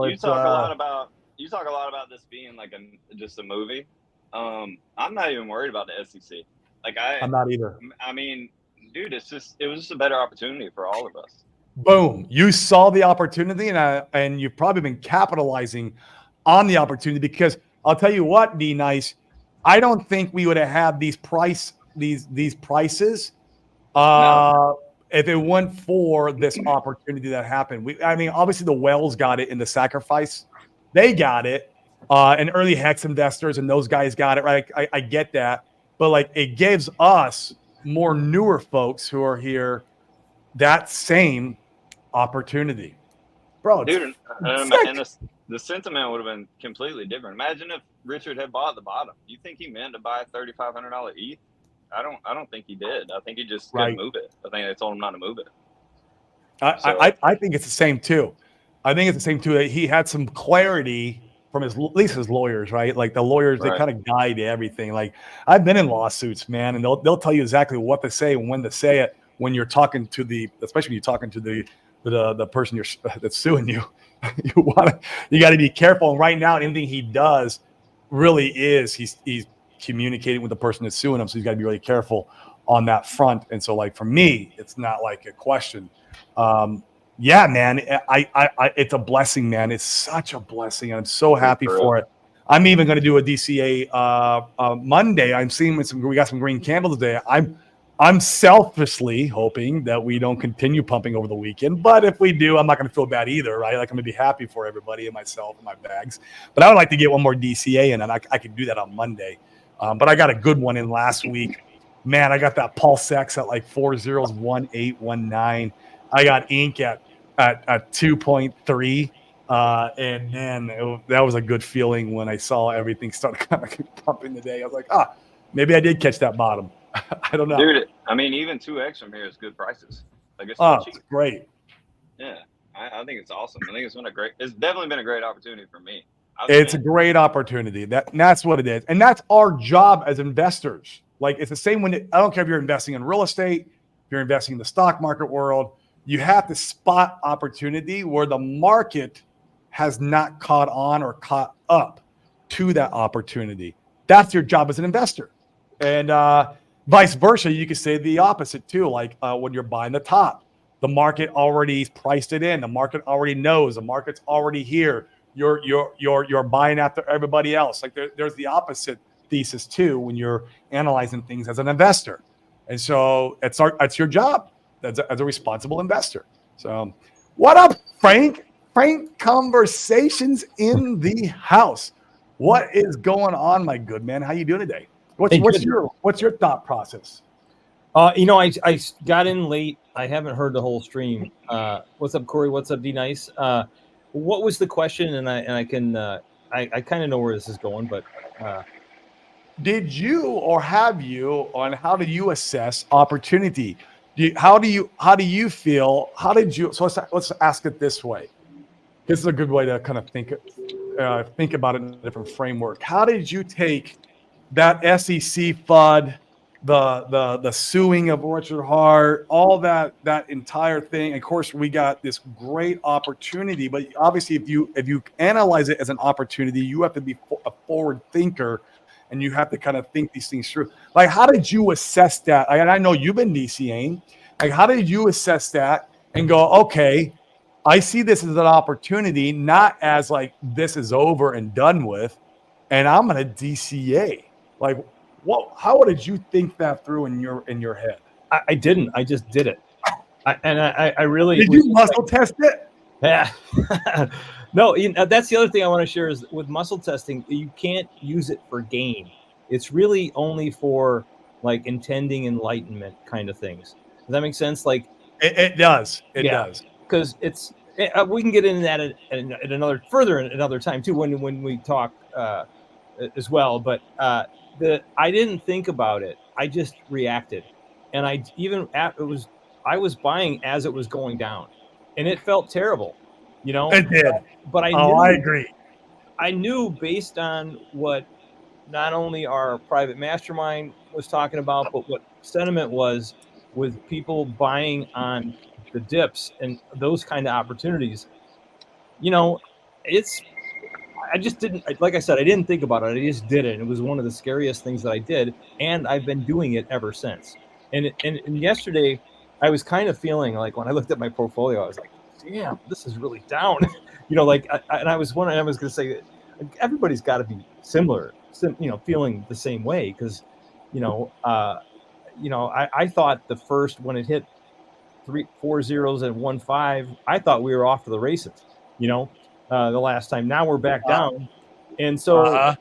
you talk a lot about this being like just a movie. I'm not even worried about the SEC. I'm not either. I mean, dude, it was just a better opportunity for all of us. Boom! You saw the opportunity, and you've probably been capitalizing on the opportunity, because I'll tell you what, D Nice, I don't think we would have had these prices if it weren't for this opportunity that happened. Obviously the whales got it in the sacrifice. They got it. And early Hex investors and those guys got it, right? I get that. But like it gives us more newer folks who are here that same opportunity. Bro, dude, and the sentiment would have been completely different. Imagine if Richard had bought the bottom. You think he meant to buy $3,500 ETH? I don't think he did. I think he just Right. couldn't move it. I think they told him not to move it. I think it's the same too. I think it's the same too. That he had some clarity from at least his lawyers, right? Like the lawyers, they Right. kind of guide everything. Like I've been in lawsuits, man, and they'll tell you exactly what to say and when to say it when you're talking to especially when you're talking to the person that's suing you. You got to be careful. And right now, anything he does really is he's communicating with the person that's suing him, so he's got to be really careful on that front. And so, like for me, it's not like a question. Yeah, man, I it's a blessing, man. It's such a blessing. I'm so happy for it. I'm even going to do a DCA Monday. I'm seeing we got some green candles today. I'm selfishly hoping that we don't continue pumping over the weekend, but if we do, I'm not going to feel bad either, right? Like I'm going to be happy for everybody and myself and my bags. But I would like to get one more DCA in, and I could do that on Monday. But I got a good one in last week. Man, I got that Pulse X at like 4.01819. I got ink at 2.3. And man, that was a good feeling when I saw everything start kind of pumping today. I was like, maybe I did catch that bottom. I don't know. Dude, I mean, even 2X from here is good prices. Like it's Oh, cheap. it's great. Yeah, I think it's awesome. I think it's definitely been a great opportunity for me. It's a great opportunity. That's what it is. And that's our job as investors. Like it's the same I don't care if you're investing in real estate, if you're investing in the stock market world, you have to spot opportunity where the market has not caught on or caught up to that opportunity. That's your job as an investor. And vice versa, you could say the opposite too. Like when you're buying the top, the market already priced it in. The market already knows. The market's already here. You're buying after everybody else. Like there's the opposite thesis too when you're analyzing things as an investor. And so it's your job as a responsible investor. So what up, Frank? Frank Conversations in the house. What is going on, my good man? How you doing today? What's your thought process? I got in late. I haven't heard the whole stream. What's up, Corey? What's up, D Nice? What was the question? And I kind of know where this is going, but did you or have you on how do you assess opportunity? How do you feel? How did you? So let's ask it this way. This is a good way to kind of think about it in a different framework. How did you take that SEC FUD, the suing of Orchard Heart, all that entire thing? Of course, we got this great opportunity, but obviously, if you analyze it as an opportunity, you have to be a forward thinker, and you have to kind of think these things through. Like, how did you assess that? And I know you've been DCAing. Like, how did you assess that and go, okay, I see this as an opportunity, not as like this is over and done with, and I'm going to DCA. Like, how did you think that through in your head? I didn't. I just did it. I really did. You muscle test it? Yeah. No, that's the other thing I want to share is with muscle testing, you can't use it for gain. It's really only for like intending enlightenment kind of things. Does that make sense? Like it does. It does. Because we can get into that at another time too when we talk as well. But I didn't think about it. I just reacted, and I was buying as it was going down, and it felt terrible. It did. But I agree. I knew based on what not only our private mastermind was talking about, but what sentiment was with people buying on the dips and those kind of opportunities. I just didn't, like I said, I didn't think about it. I just did it. And it was one of the scariest things that I did. And I've been doing it ever since. And yesterday I was kind of feeling like when I looked at my portfolio, I was like, damn, this is really down. I was going to say everybody's got to be similar, feeling the same way. Cause I thought the first, when it hit 4 zeros and 1 5, I thought we were off to the races, the last time. Now we're back down. And so,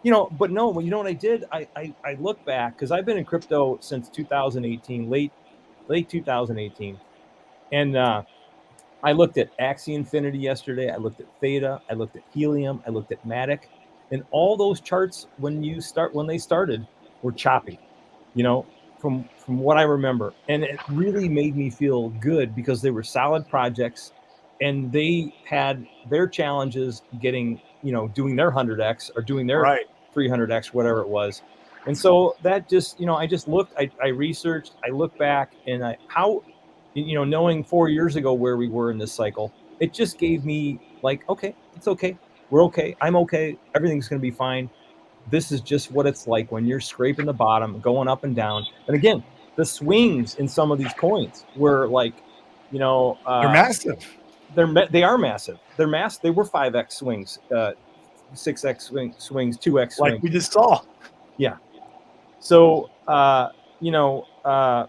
but no, you know what I did? I look back because I've been in crypto since 2018, late 2018. And I looked at Axie Infinity yesterday. I looked at Theta. I looked at Helium. I looked at Matic. And all those charts, when they started, were choppy. you know, from what I remember. And it really made me feel good because they were solid projects and they had their challenges getting, you know, doing their 100x or doing their Right. 300x, whatever it was. And so that just, you know, I just looked, I researched, I looked back, and how, you know, knowing 4 years ago where we were in this cycle, it just gave me like, okay, it's okay. We're okay. I'm okay. Everything's going to be fine. This is just what it's like when you're scraping the bottom, going up and down. And again, the swings in some of these coins were like, you know, They're massive. they are massive. They're massive. They were 5x swings, 6x swings, 2x swings. Like we just saw. Yeah. So, you know,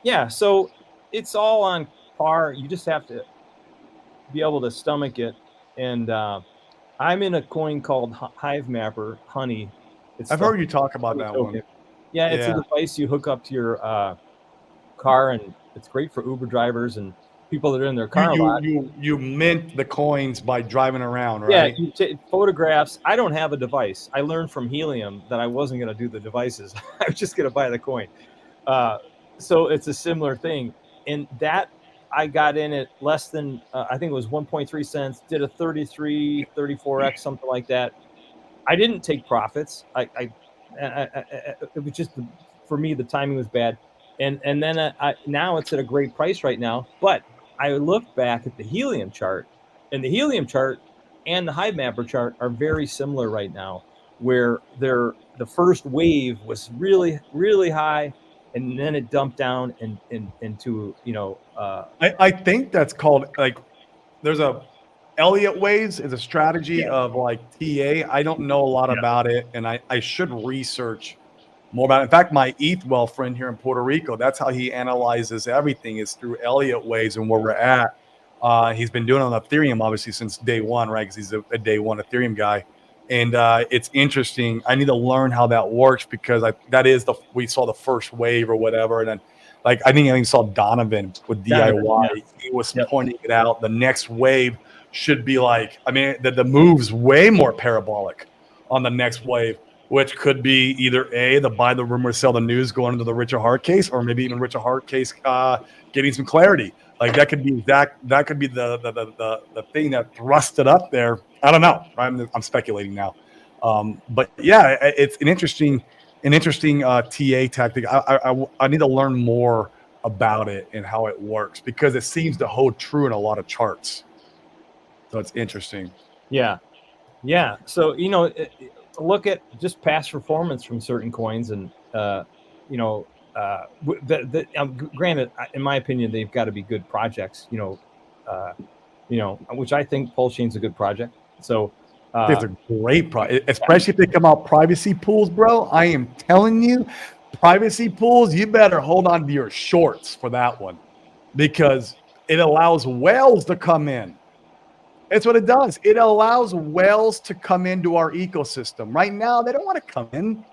yeah. So it's all on par. You just have to be able to stomach it. And I'm in a coin called Hive Mapper Honey. I've heard you talk about that one. Yeah, it's Yeah. a device you hook up to your car, and it's great for Uber drivers and people that are in their car a lot. You mint the coins by driving around, Yeah, right? you take photographs. I don't have a device. I learned from Helium that I wasn't going to do the devices. I was just going to buy the coin. So it's a similar thing. And that I got in at less than, I think it was 1.3 cents, did a 33, 34x, something like that. I didn't take profits. It was just, for me, the timing was bad. And then now it's at a great price right now. But I looked back at the Helium chart, and the Helium chart and the Hive Mapper chart are very similar right now, where the first wave was really, really high, and then it dumped down into, you know. I think that's called, like, there's a Elliott waves is a strategy of like TA. I don't know a lot about it, and I should research more about it. In fact, my ETHWell friend here in Puerto Rico, that's how he analyzes everything, is through Elliott waves and where we're at. He's been doing it on Ethereum obviously since day one, right? Because he's a day one Ethereum guy. And it's interesting. I need to learn how that works because we saw the first wave or whatever. And then, like, I think saw Donovan with DIY. He was pointing it out. The next wave should be like, I mean, the move's way more parabolic on the next wave, which could be either the buy the rumor, sell the news, going into the Richard Hart case, or maybe even Richard Hart case getting some clarity. Like that could be that could be the thing that thrust it up there. I don't know. I'm speculating now, but yeah, it's an interesting TA tactic. I need to learn more about it and how it works because it seems to hold true in a lot of charts. So it's interesting. Yeah. So look at just past performance from certain coins, and granted, in my opinion, they've got to be good projects. Which I think Pulsechain's a good project. So it's a great project, especially if they come out privacy pools, bro. I am telling you, privacy pools, you better hold on to your shorts for that one because it allows whales to come in. It's what it does. It allows whales to come into our ecosystem. Right now, they don't want to come in.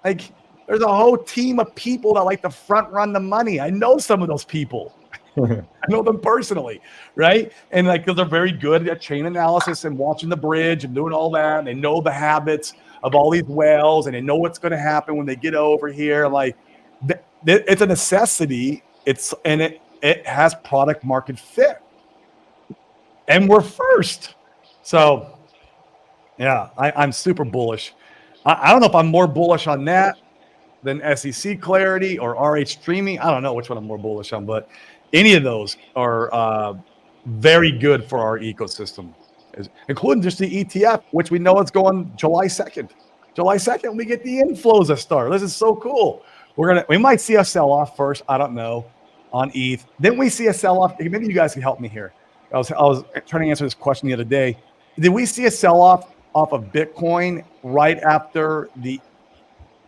Like, there's a whole team of people that like to front run the money. I know some of those people. I know them personally, right? And like, because they're very good at chain analysis and watching the bridge and doing all that. And they know the habits of all these whales, and they know what's going to happen when they get over here. Like, it's a necessity. It has product market fit. And we're first. So, yeah, I'm super bullish. I don't know if I'm more bullish on that than SEC clarity or RH streaming. I don't know which one I'm more bullish on, but any of those are very good for our ecosystem, including just the ETF, which we know it's going July 2nd. July 2nd, we get the inflows that start. This is so cool. We might see a sell-off first. I don't know, on ETH. Then we see a sell-off. Maybe you guys can help me here. I was trying to answer this question the other day. Did we see a sell-off of Bitcoin right after the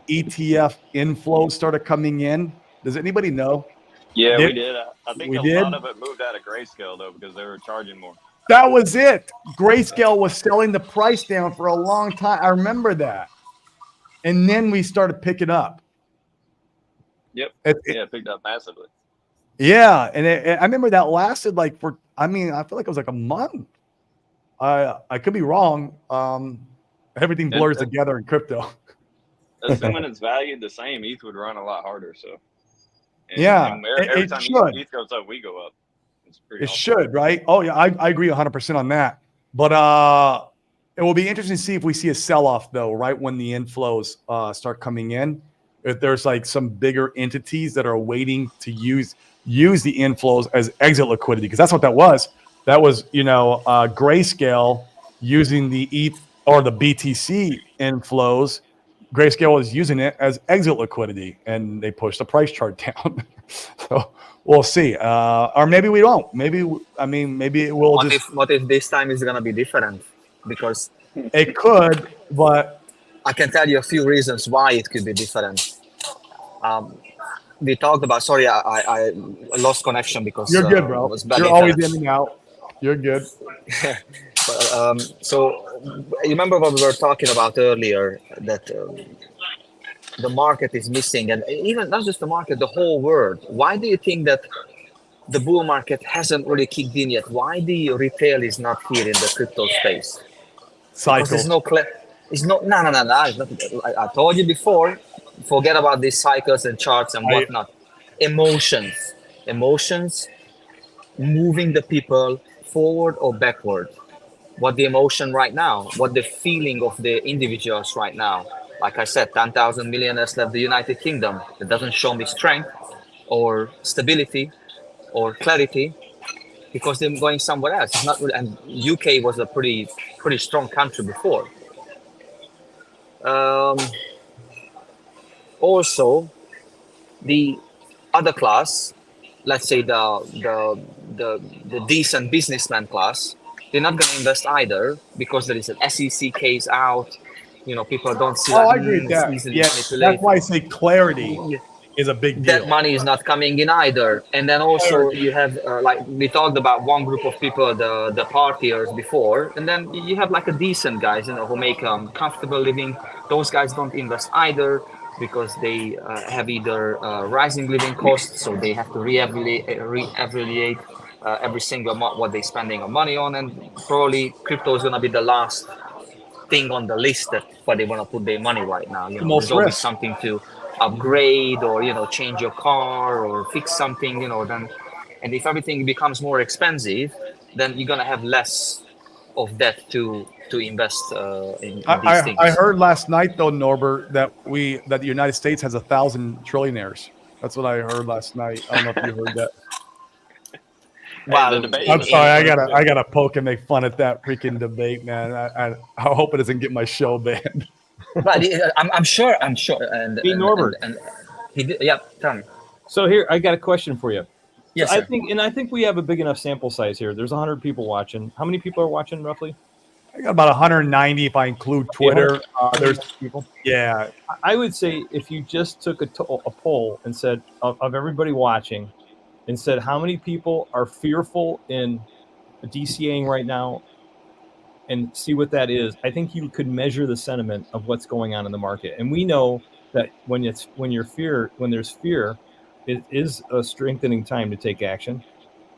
ETF inflow started coming in? Does anybody know? Yeah, we did. I think we a did? lot of it moved out of Grayscale, though, because they were charging more. That was it. Grayscale was selling the price down for a long time. I remember that. And then we started picking up. Yep. It picked up massively. Yeah, and I remember that lasted I feel like it was like a month. I could be wrong. Everything blurs together in crypto. assuming it's valued the same, ETH would run a lot harder. So Yeah, every it time should. ETH goes up, we go up. It's pretty It awesome. should, right? Oh yeah, I agree 100% on that. But it will be interesting to see if we see a sell-off though, right when the inflows start coming in. If there's like some bigger entities that are waiting to use the inflows as exit liquidity, because that's what that was. That was, Grayscale using the ETH or the BTC inflows. Grayscale was using it as exit liquidity, and they pushed the price chart down. So we'll see, or maybe we don't. Maybe it will What if this time is gonna be different? Because It could, but I can tell you a few reasons why it could be different. We talked about. Sorry, I lost connection because you're good, it bro. was bad You're always internet. in and out. You're good. So you remember what we were talking about earlier, that the market is missing, and even not just the market, the whole world. Why do you think that the bull market hasn't really kicked in yet? Why the retail is not here in the crypto space? Because there's Cycles. no it's not no. It's not, I told you before, forget about these cycles and charts and whatnot. Emotions moving the people forward or backward. What the emotion right now, what the feeling of the individuals right now. Like I said, 10,000 millionaires left the United Kingdom. It doesn't show me strength or stability or clarity, because they're going somewhere else. It's not really, and UK was a pretty strong country before. Also, the other class, let's say the decent businessman class, they're not going to invest either, because there is an SEC case out. People don't see. I agree with it's that. easily Yeah, manipulated. that's why I say clarity is a big That deal. money is not coming in either. And then also you have like we talked about one group of people, the partiers before, and then you have like a decent guys, who make comfortable living. Those guys don't invest either, because they have either rising living costs, so they have to re-evaluate every single month what they're spending on money on, and probably crypto is going to be the last thing on the list that where they want to put their money right now. most There's always risk. something to upgrade, or change your car or fix something. Then, and if everything becomes more expensive, then you're gonna have less of that to invest in these things. I heard last night though, Norbert, that the United States has 1,000 trillionaires. That's what I heard last night. I don't know if you heard that. Well, the debate I'm was sorry, I interesting. gotta poke and make fun at that freaking debate, man. I hope it doesn't get my show banned. but I'm sure, and Hey, Norbert. and he did, yeah, tell me. So here, I got a question for you. Yes, I sir. think we have a big enough sample size here. There's 100 people watching. How many people are watching roughly? I got about 190 if I include Twitter. There's people. yeah. I would say if you just took a poll and said of everybody watching, and said how many people are fearful in DCAing right now, and see what that is, I think you could measure the sentiment of what's going on in the market. And we know that when there's fear, it is a strengthening time to take action.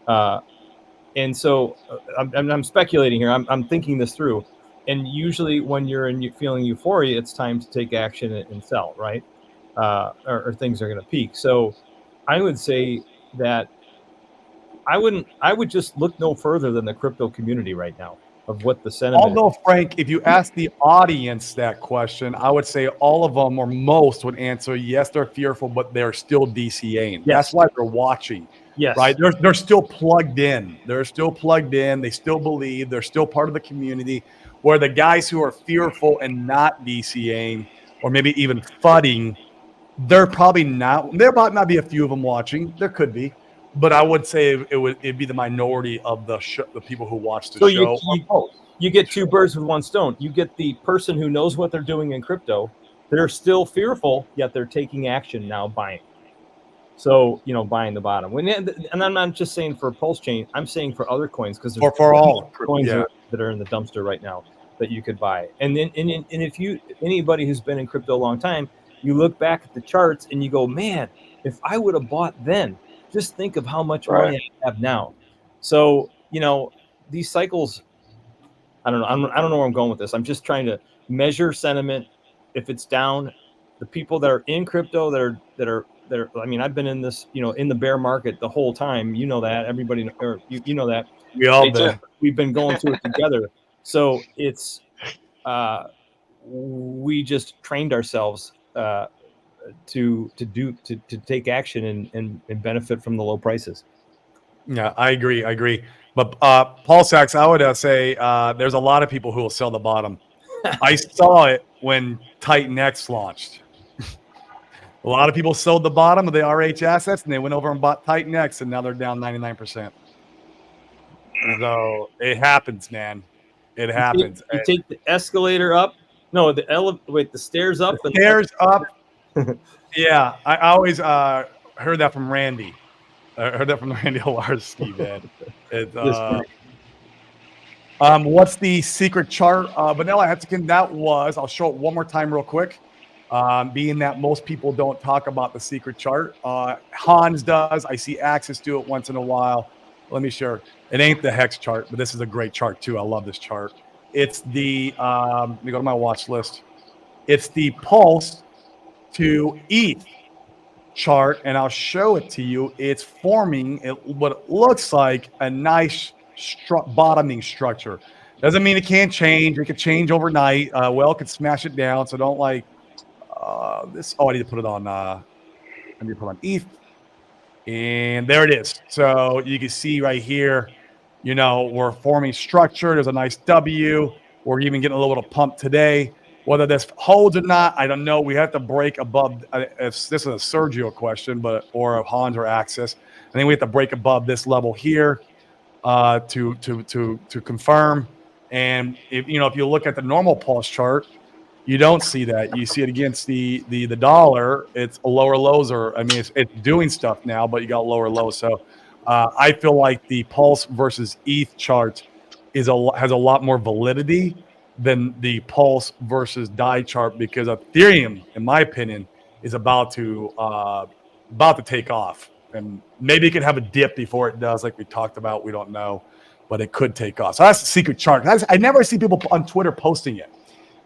And so I'm speculating here. I'm thinking this through. And usually when you're feeling euphoria, it's time to take action and sell, right? Or things are going to peak. So I would say that I would just look no further than the crypto community right now of what the sentiment Although, Frank, if you ask the audience that question, I would say all of them or most would answer yes, they're fearful, but they're still DCAing. Yes. That's why they're watching. Yes. Right? They're still plugged in. They're still plugged in. They still believe. They're still part of the community. Where the guys who are fearful and not DCAing, or maybe even fudding, they're probably not. There might not be a few of them watching. There could be. But I would say it'd be the minority of the people who watch the show. You get two birds with one stone. You get the person who knows what they're doing in crypto. They're still fearful, yet they're taking action now, buying. So, buying the bottom. And I'm not just saying for Pulse Chain. I'm saying for other coins, because there's for all coins that are in the dumpster right now that you could buy. And then, and if anybody who's been in crypto a long time, you look back at the charts and you go, man, if I would have bought then, just think of how much money I have now. So, these cycles, I don't know. I don't know where I'm going with this. I'm just trying to measure sentiment. If it's down, the people that are in crypto that are. I mean, I've been in this, in the bear market the whole time. You know that. Everybody, or you know that. We all Me too. been. We've been going through it together. So it's we just trained ourselves to take action and benefit from the low prices. Yeah, I agree. But Paul Sachs, I would say there's a lot of people who will sell the bottom. I saw it when Titan X launched. A lot of people sold the bottom of the RH assets, and they went over and bought Titan X, and now they're down 99%. So it happens, man. It happens. You take the escalator up. No, the stairs up. The stairs up. Yeah, I always heard that from Randy. I heard that from Randy Olarski, man. What's the secret chart? Vanilla Hexagon, that was, I'll show it one more time real quick. Being that most people don't talk about the secret chart. Hans does. I see Axis do it once in a while. Let me share. It ain't the hex chart, but this is a great chart too. I love this chart. It's the, let me go to my watch list. It's the pulse to ETH chart, and I'll show it to you. It's forming what looks like a nice bottoming structure. Doesn't mean it can't change. It could change overnight. Well, could smash it down. So don't like this. Oh, I need to put it on. I need to put on ETH, and there it is. So you can see right here. We're forming structure. There's a nice W. We're even getting a little bit of pump today. Whether this holds or not, I don't know. We have to break above. If this is a Sergio question, or if Hans or Axis, I think we have to break above this level here to confirm. And if you look at the normal pulse chart, you don't see that. You see it against the dollar. It's a lower lows, it's doing stuff now, but you got lower lows. So I feel like the pulse versus ETH chart has a lot more validity than the pulse versus DAI chart, because Ethereum, in my opinion, is about to take off, and maybe it could have a dip before it does, like we talked about. We don't know, but it could take off. So that's the secret chart. I never see people on Twitter posting it,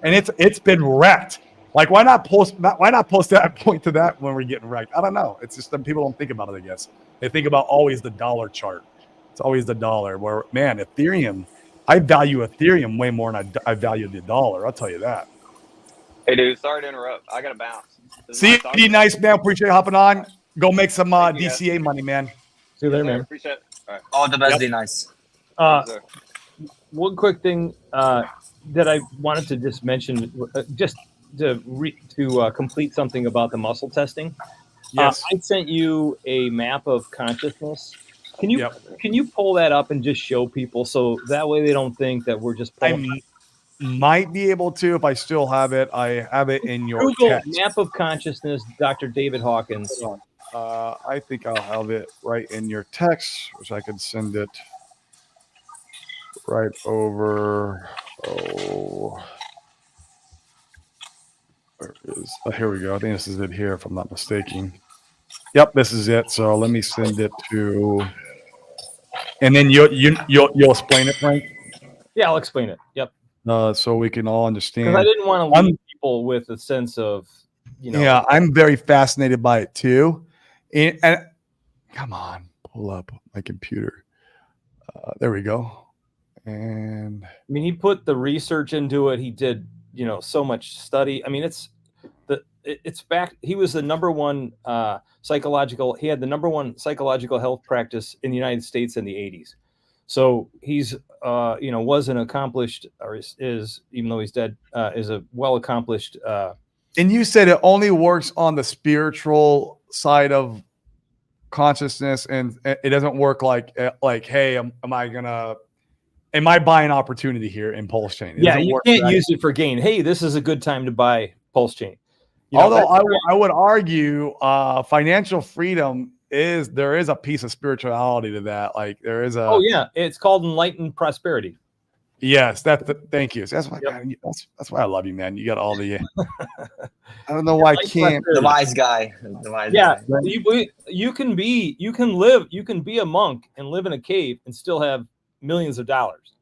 and it's been wrecked. Like, why not post that point to that when we're getting wrecked? I don't know. It's just that people don't think about it. I guess they think about always the dollar chart. It's always the dollar. Where, man, Ethereum. I value Ethereum way more than I value the dollar. I'll tell you that. Hey, dude, sorry to interrupt. I got to bounce. See you, nice man. Appreciate you hopping on. Go make some DCA money, man. See you later, man. Appreciate it. All right. All the best. Be nice. One quick thing that I wanted to just mention, just to complete something about the muscle testing. Yes. I sent you a map of consciousness. Can you pull that up and just show people, so that way they don't think that we're just pulling? I might be able to if I still have it. I have it in your Google text. map of consciousness, Dr. David Hawkins. I think I'll have it right in your text, which I could send it right over. Oh, there it is. Oh, here we go. I think this is it here, if I'm not mistaken. Yep, this is it. So let me send it to, and then you'll explain it, Frank. Yeah, I'll explain it. Yep. So we can all understand. Because I didn't want to leave people with a sense of, Yeah, I'm very fascinated by it too. And come on, pull up my computer. There we go. And I mean, he put the research into it. He did, so much study. I mean, it's back. He was the number one psychological. He had the number one psychological health practice in the United States in the 80s. So he's, was an accomplished, or is, even though he's dead, is a well accomplished. And you said it only works on the spiritual side of consciousness, and it doesn't work like, hey, am I buying opportunity here in Pulse Chain? Yeah, you can't use it for gain. Hey, this is a good time to buy Pulse Chain. Although I would argue financial freedom there is a piece of spirituality to that. Like there is a. Oh yeah, it's called enlightened prosperity. Yes, thank you. That's why that's why I love you, man. You got all the. I don't know why I can't. The wise guy. Yeah, you can be a monk and live in a cave and still have millions of dollars.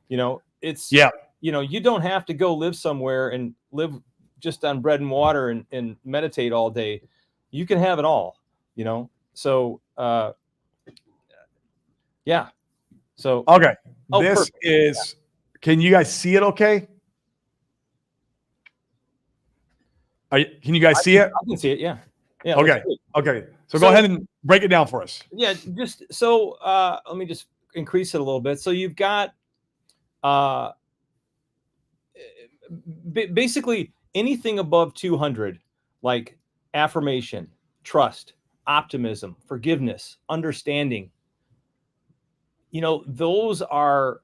You don't have to go live somewhere and live just on bread and water and meditate all day. You can have it all, you know? So, yeah. So, Okay. Oh, This perfect. is, can you guys see it okay? Can you guys see it? I can see it. Yeah. Yeah. looks Okay. good. Okay. So So- go ahead and break it down for us. Yeah. Just so, let me just increase it a little bit. So you've got, basically anything above 200, like affirmation, trust, optimism, forgiveness, understanding. You know, those are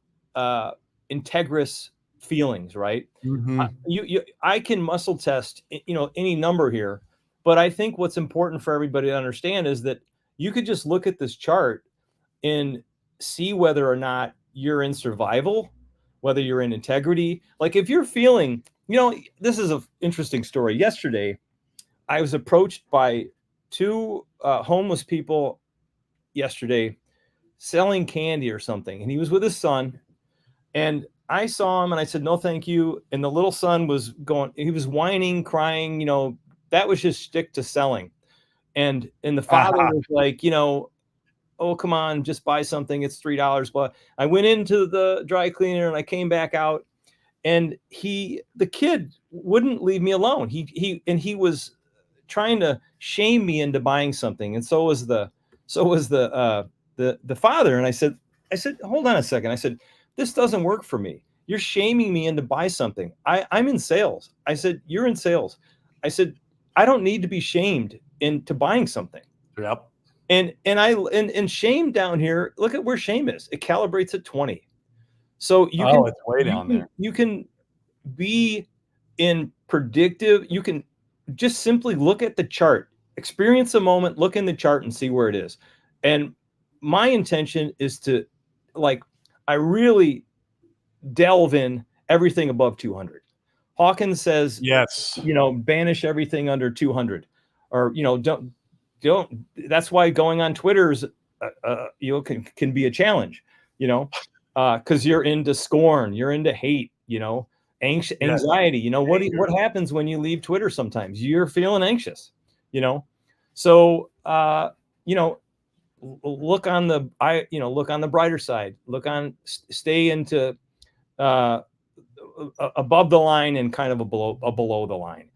integrous feelings, right? Mhm. I can muscle test, you know, any number here, but I think what's important for everybody to understand is that you could just look at this chart and see whether or not you're in survival, whether you're in integrity. Like if you're feeling, you know, this is an interesting story. Yesterday, I was approached by two homeless people yesterday selling candy or something, and he was with his son, and I saw him and I said, no, thank you. And the little son was going, he was whining, crying, you know, that was his shtick to selling. And the father was like, you know, oh, come on, just buy something. It's $3. But I went into the dry cleaner and I came back out, and the kid wouldn't leave me alone. He was trying to shame me into buying something. And so was the father. And I said, hold on a second. I said, this doesn't work for me. You're shaming me into buy something. I'm in sales. I said, you're in sales. I said, I don't need to be shamed into buying something. Yep. And shame down here, look at where shame is. It calibrates at 20. So It's way down there. You can be in predictive. You can just simply look at the chart, experience a moment, look in the chart and see where it is. And my intention is to, like, I really delve in everything above 200. Hawkins says, Yes. you know, banish everything under 200, or, you know, don't. That's why going on Twitter is, you know, can be a challenge, you know, because you're into scorn, you're into hate, you know, anxiety. You know, what happens when you leave Twitter? Sometimes you're feeling anxious, you know. So, you know, look on the brighter side. Stay into above the line and kind of a below the line.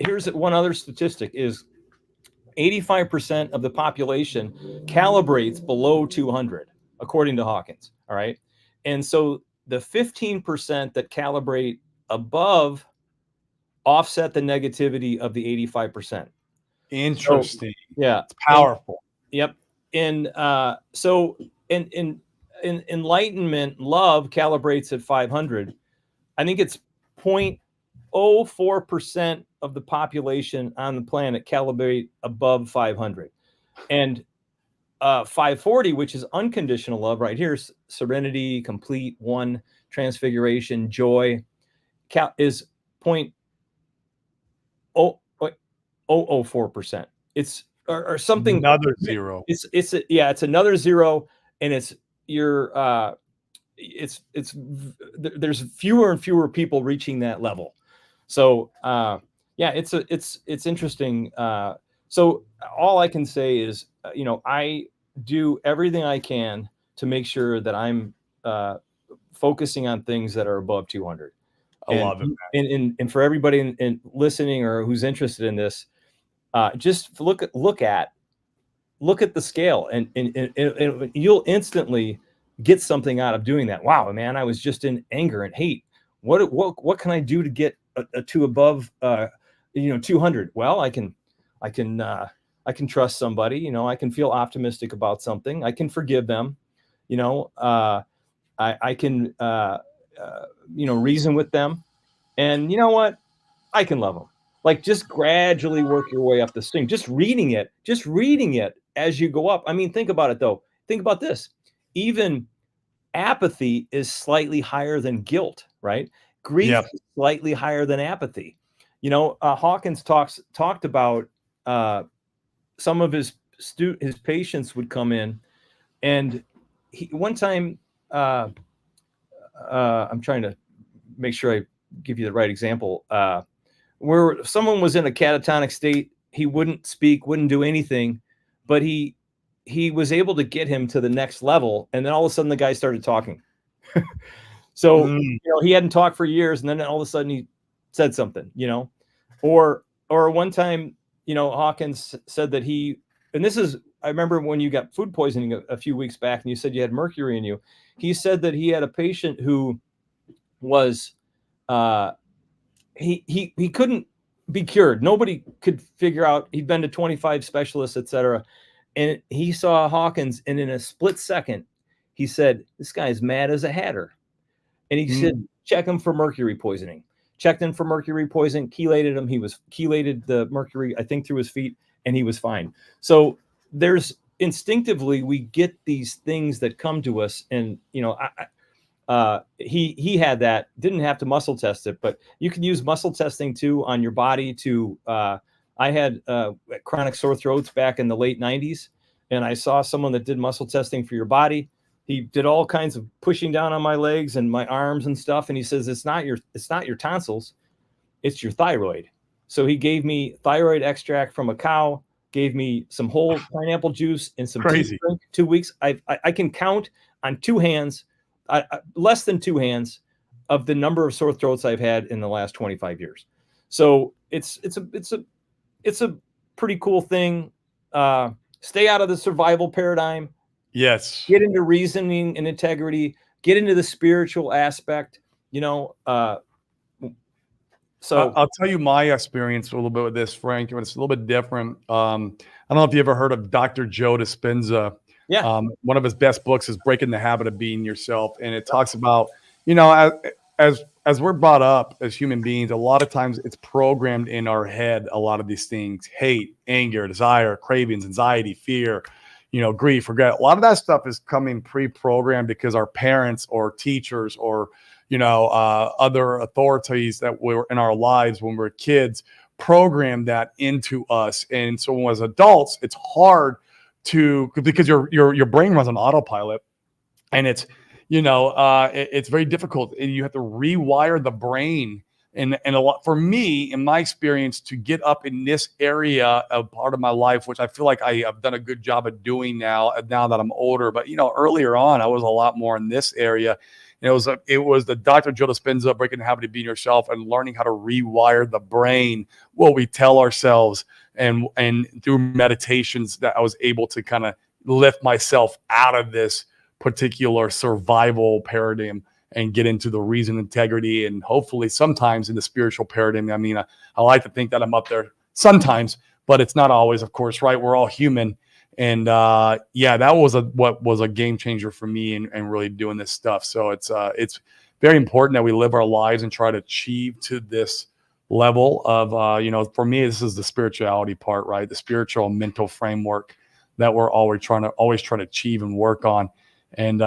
Here's one other statistic is 85% of the population calibrates below 200, according to Hawkins. All right. And so the 15% that calibrate above offset the negativity of the 85%. Interesting. So, yeah. It's powerful. Yep. And so in enlightenment, love calibrates at 500. I think it's 0.04% of the population on the planet calibrate above 500. And 540, which is unconditional love, right here, serenity, complete, one, transfiguration, joy, is 0.004%. It's or something. Another zero. It's another zero, and it's your there's fewer and fewer people reaching that level. So it's interesting. So all I can say is, you know, I do everything I can to make sure that I'm focusing on things that are above 200. I love it. And for everybody in listening or who's interested in this, just look at the scale, and you'll instantly get something out of doing that. Wow, man, I was just in anger and hate. What can I do to get to above 200? Well, I can trust somebody, you know, I can feel optimistic about something, I can forgive them, you know, I can reason with them, and you know what, I can love them. Like, just gradually work your way up the string, just reading it as you go up. I mean, think about it though. Think about this. Even apathy is slightly higher than guilt, right? Grief is slightly higher than apathy. You know, Hawkins talked about some of his patients would come in, and one time, I'm trying to make sure I give you the right example. Where someone was in a catatonic state, he wouldn't speak, wouldn't do anything, but he was able to get him to the next level, and then all of a sudden the guy started talking. So he hadn't talked for years, and then all of a sudden he said something, or one time, Hawkins said that and this is, I remember when you got food poisoning a few weeks back, and you said you had mercury in you. He said that he had a patient who was, he couldn't be cured. Nobody could figure out. He'd been to 25 specialists, etc. And he saw Hawkins, and in a split second, he said, "This guy's mad as a hatter." And he said, "Check him for mercury poisoning." Checked him for mercury poisoning, chelated him. He was chelated the mercury, I think, through his feet, and he was fine. So there's instinctively, we get these things that come to us, and he had that, didn't have to muscle test it, but you can use muscle testing too on your body to, I had chronic sore throats back in the late 90s, and I saw someone that did muscle testing for your body. He did all kinds of pushing down on my legs and my arms and stuff. And he says, it's not your tonsils, it's your thyroid. So he gave me thyroid extract from a cow, gave me some whole pineapple juice and some tea drink, 2 weeks. I can count on two hands, less than two hands, of the number of sore throats I've had in the last 25 years. So it's a pretty cool thing. Stay out of the survival paradigm. Yes. Get into reasoning and integrity. Get into the spiritual aspect. So I'll tell you my experience a little bit with this, Frank, and it's a little bit different. I don't know if you ever heard of Dr. Joe Dispenza. Yeah. One of his best books is Breaking the Habit of Being Yourself, and it talks about, as we're brought up as human beings, a lot of times it's programmed in our head. A lot of these things: hate, anger, desire, cravings, anxiety, fear, grief, regret. A lot of that stuff is coming pre-programmed because our parents or teachers or, other authorities that were in our lives when we were kids programmed that into us. And so as adults, it's hard because your brain runs on autopilot, and it's, it's very difficult. And you have to rewire the brain. And a lot for me, in my experience, to get up in this area of part of my life, which I feel like I have done a good job of doing now that I'm older. But earlier on, I was a lot more in this area. And it was the Dr. Joe Dispenza, Breaking the Habit of Being Yourself, and learning how to rewire the brain, what we tell ourselves, and through meditations that I was able to kind of lift myself out of this particular survival paradigm and get into the reason, integrity, and hopefully sometimes in the spiritual paradigm. I mean, I like to think that I'm up there sometimes, but it's not always, of course, right? We're all human. And that was what was a game changer for me and really doing this stuff. So it's very important that we live our lives and try to achieve to this level of, for me, this is the spirituality part, right? The spiritual and mental framework that we're always trying to achieve and work on. And,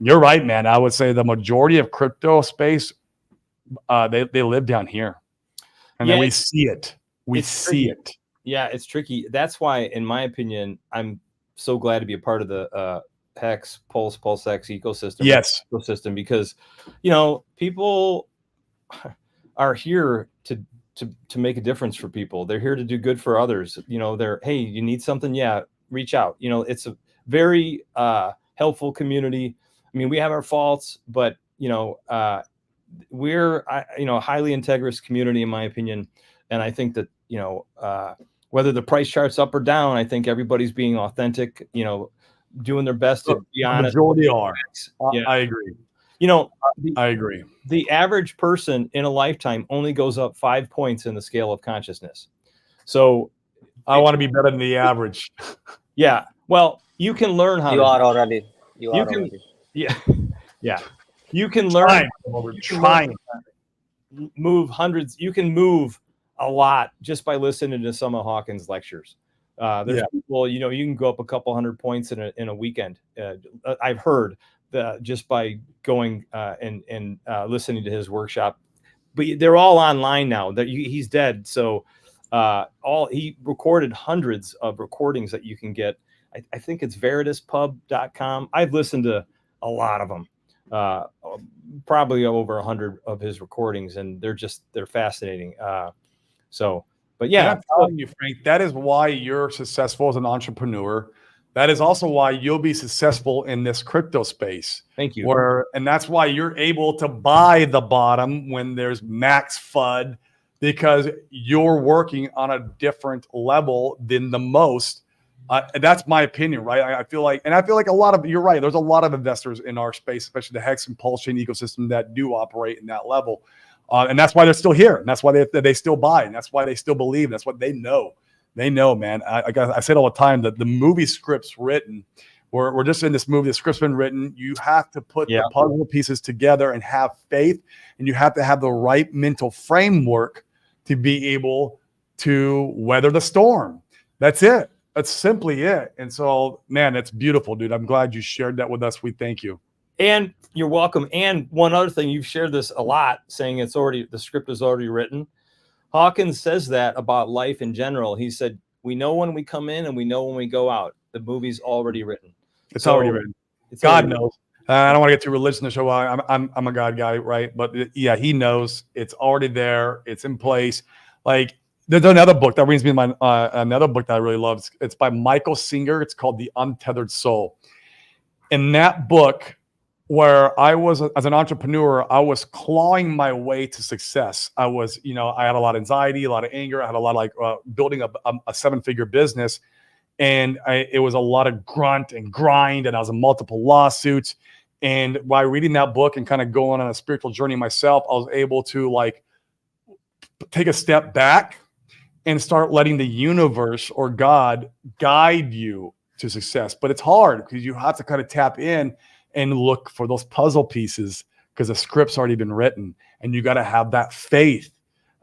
you're right, man. I would say the majority of crypto space, they live down here, and then we see it. We see it. Yeah, it's tricky. That's why, in my opinion, I'm so glad to be a part of the Hex, PulseX ecosystem. Yes, ecosystem, because people are here to make a difference for people. They're here to do good for others. Hey, you need something? Yeah, reach out. It's a very helpful community. I mean, we have our faults, but we're a highly integrous community, in my opinion. And I think that whether the price chart's up or down, I think everybody's being authentic. Doing their best to be honest. The majority are. Yeah. I agree. I agree. The average person in a lifetime only goes up 5 points in the scale of consciousness. So I want to be better than the average. Yeah. Well, you can learn how. You are already. Yeah. You can learn. We're trying. Move hundreds. You can move a lot just by listening to some of Hawkins' lectures. There's people, you can go up a couple hundred points in a weekend. I've heard just by going and listening to his workshop. But they're all online now. He's dead, so he recorded hundreds of recordings that you can get. I think it's verituspub.com. I've listened to a lot of them. probably over 100 of his recordings, and they're fascinating. But yeah, And I'm telling you, Frank, that is why you're successful as an entrepreneur. That is also why you'll be successful in this crypto space. thank you. And that's why you're able to buy the bottom when there's max FUD, because you're working on a different level than the most. That's my opinion, right? I feel like you're right. There's a lot of investors in our space, especially the Hex and Pulse Chain ecosystem, that do operate in that level. And that's why they're still here. And that's why they still buy. And that's why they still believe. That's what they know. They know, man. I say it all the time, that the movie script's written. We're just in this movie. The script's been written. You have to put the puzzle pieces together and have faith. And you have to have the right mental framework to be able to weather the storm. That's it. That's simply it. And so, man, that's beautiful, dude. I'm glad you shared that with us. We thank you. And you're welcome. And one other thing, you've shared this a lot, saying the script is already written. Hawkins says that about life in general. He said, we know when we come in and we know when we go out. The movie's already written. It's already written. God knows. I don't want to get too religious in the show. I'm a God guy, right? But yeah, he knows it's already there. It's in place. Like, there's another book that brings me to another book that I really love. It's by Michael Singer. It's called The Untethered Soul. In that book, where I was, as an entrepreneur, I was clawing my way to success. I was, I had a lot of anxiety, a lot of anger. I had a lot of building a 7-figure business. And it was a lot of grunt and grind. And I was in multiple lawsuits. And by reading that book and kind of going on a spiritual journey myself, I was able to take a step back and start letting the universe or God guide you to success. But it's hard because you have to kind of tap in and look for those puzzle pieces, because the script's already been written, and you got to have that faith.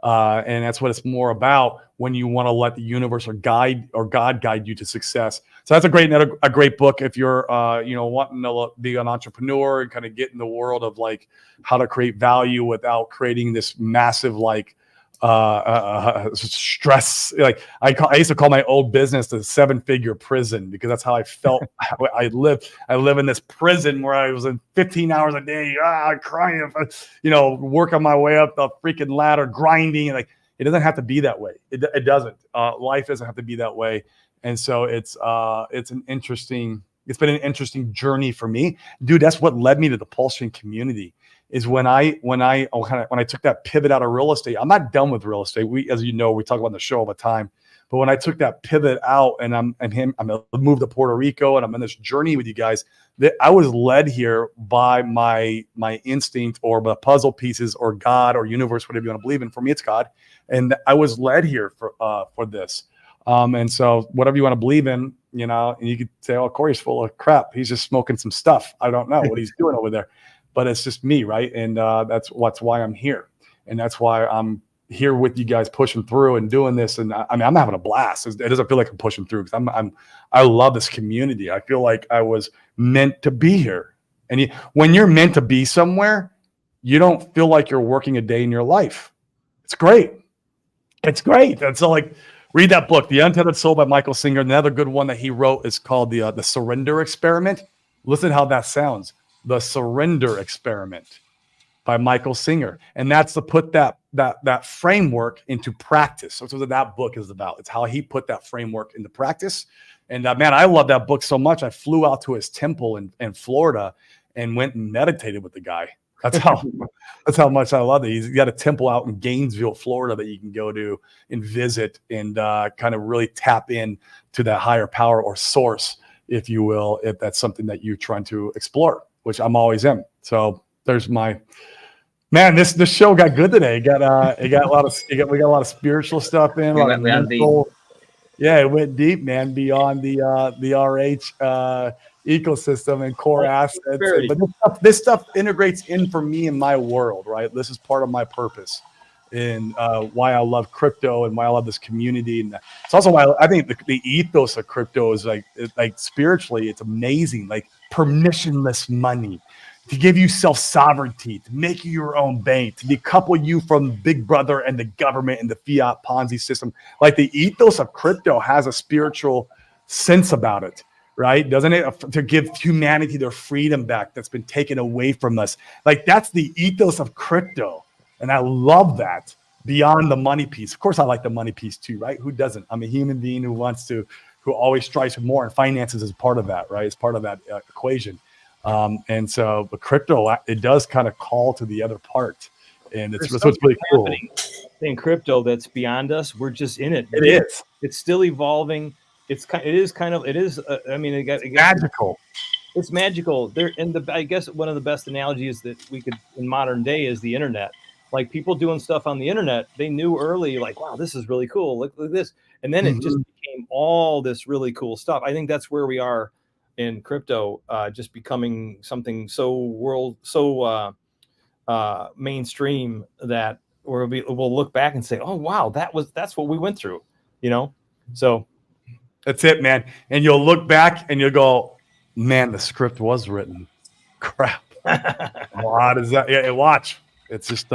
And that's what it's more about when you want to let the universe or God guide you to success. So that's a great book if you're, wanting to be an entrepreneur and kind of get in the world of how to create value without creating this massive stress. I used to call my old business the 7-figure prison, because that's how I felt. I live in this prison where I was in 15 hours a day, crying, working my way up the freaking ladder, grinding. It doesn't have to be that way. It doesn't. Life doesn't have to be that way. And so it's been an interesting journey for me, dude. That's what led me to the Pulse Chain community. Is when I took that pivot out of real estate. I'm not done with real estate. We talk about on the show all the time. But when I took that pivot out and I'm moved to Puerto Rico and I'm in this journey with you guys, that I was led here by my instinct or the puzzle pieces or God or universe, whatever you want to believe in. For me, it's God, and I was led here for this. And so whatever you want to believe in, and you could say, "Oh, Corey's full of crap. He's just smoking some stuff. I don't know what he's doing over there." But it's just me, right? And that's why I'm here. And that's why I'm here with you guys pushing through and doing this. And I'm having a blast. It doesn't feel like I'm pushing through, because I love this community. I feel like I was meant to be here. And when you're meant to be somewhere, you don't feel like you're working a day in your life. It's great. It's great. And so read that book, The Untethered Soul by Michael Singer. Another good one that he wrote is called the Surrender Experiment. Listen how that sounds. The Surrender Experiment by Michael Singer. And that's to put that framework into practice. So that's what that book is about. It's how he put that framework into practice. And man, I love that book so much. I flew out to his temple in Florida and went and meditated with the guy. That's how much I love it. He's got a temple out in Gainesville, Florida, that you can go to and visit and kind of really tap in to that higher power or source, if you will, if that's something that you're trying to explore, which I'm always in. So there's my man. This show got good today. We got a lot of spiritual stuff in. Yeah, it went deep, man, beyond the RH ecosystem and core assets. But this stuff integrates in for me in my world, right? This is part of my purpose and why I love crypto and why I love this community. And it's also why I think the ethos of crypto is like spiritually, it's amazing. Like permissionless money, to give you self-sovereignty, to make you your own bank, to decouple you from Big Brother and the government and the fiat Ponzi system. Like the ethos of crypto has a spiritual sense about it. right? Doesn't it? To give humanity their freedom back that's been taken away from us. Like that's the ethos of crypto. And I love that beyond the money piece. Of course, I like the money piece too, right? Who doesn't? I'm a human being who always strives for more, and finances is part of that, right? It's part of that equation. And so, but crypto, it does kind of call to the other part. And it's what's really cool. In crypto that's beyond us. We're just in it. It is. It's still evolving. It is I mean, it magical. It's magical. I guess one of the best analogies that we could in modern day is the internet. Like people doing stuff on the internet, they knew early, like, wow, this is really cool. Look at this. And then it just became all this really cool stuff. I think that's where we are in crypto, just becoming something so mainstream that we'll look back and say, oh, wow, that's what we went through, So that's it, man. And you'll look back and you'll go, man, the script was written. Crap. What is that? Yeah, watch. It's just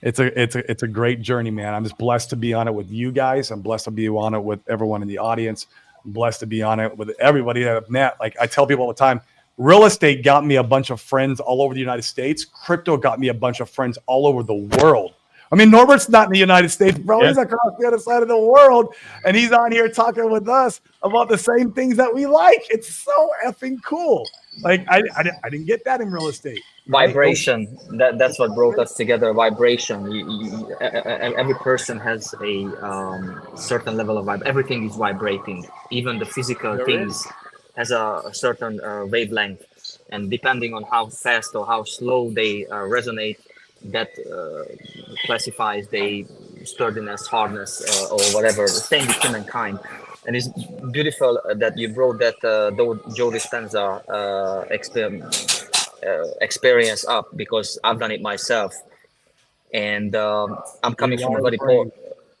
it's a great journey, man. I'm just blessed to be on it with you guys. I'm blessed to be on it with everyone in the audience. I'm blessed to be on it with everybody that I've met. Like I tell people all the time, real estate got me a bunch of friends all over the United States. Crypto got me a bunch of friends all over the world. I mean, Norbert's not in the United States, bro. He's across the other side of the world, and he's on here talking with us about the same things that we like. It's so effing cool. Like I didn't get that in real estate. Vibration. That's what brought us together. Vibration. Every person has a certain level of vibe. Everything is vibrating. Even the physical things has a certain wavelength, and depending on how fast or how slow they resonate, that classifies the sturdiness, hardness, or whatever. The same with humankind. And it's beautiful that you brought that Joe Dispenza experience up, because I've done it myself. And I'm coming from a very poor,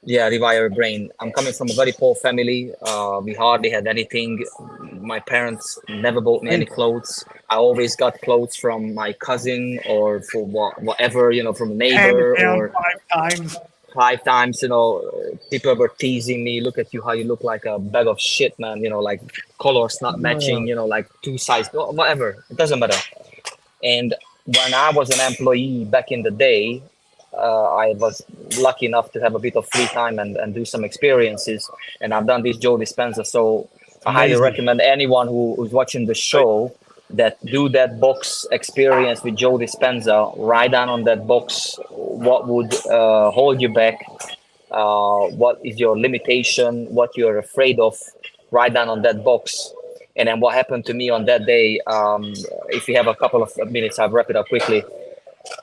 rewire your brain. I'm coming from a very poor family. We hardly had anything. My parents never bought me any clothes. I always got clothes from my cousin or for whatever, from a neighbor, or 5 times, people were teasing me. Look at you, how you look like a bag of shit, man. Like colors not matching, like 2 sizes, whatever. It doesn't matter. And when I was an employee back in the day, I was lucky enough to have a bit of free time and do some experiences. And I've done this Joe Dispenza. So I highly recommend anyone who's watching the show that do that box experience with Joe Dispenza. Write down on that box what would hold you back, what is your limitation, what you're afraid of. Write down on that box. And then what happened to me on that day, if you have a couple of minutes, I'll wrap it up quickly.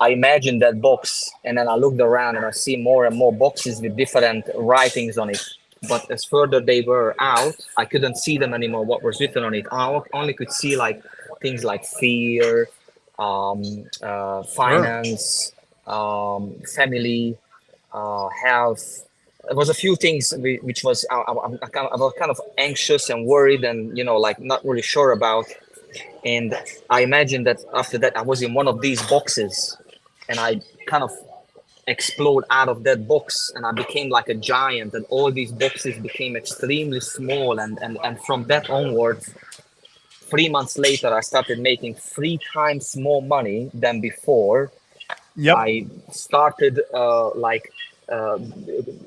I imagined that box, and then I looked around and I see more and more boxes with different writings on it. But as further they were out, I couldn't see them anymore, what was written on it. I only could see like things like fear, finance, family, health. There was a few things which was I was kind of anxious and worried and like not really sure about. And I imagined that after that I was in one of these boxes, and I kind of explode out of that box, and I became like a giant, and all these boxes became extremely small. And from that onwards, 3 months later, I started making 3 times more money than before. I started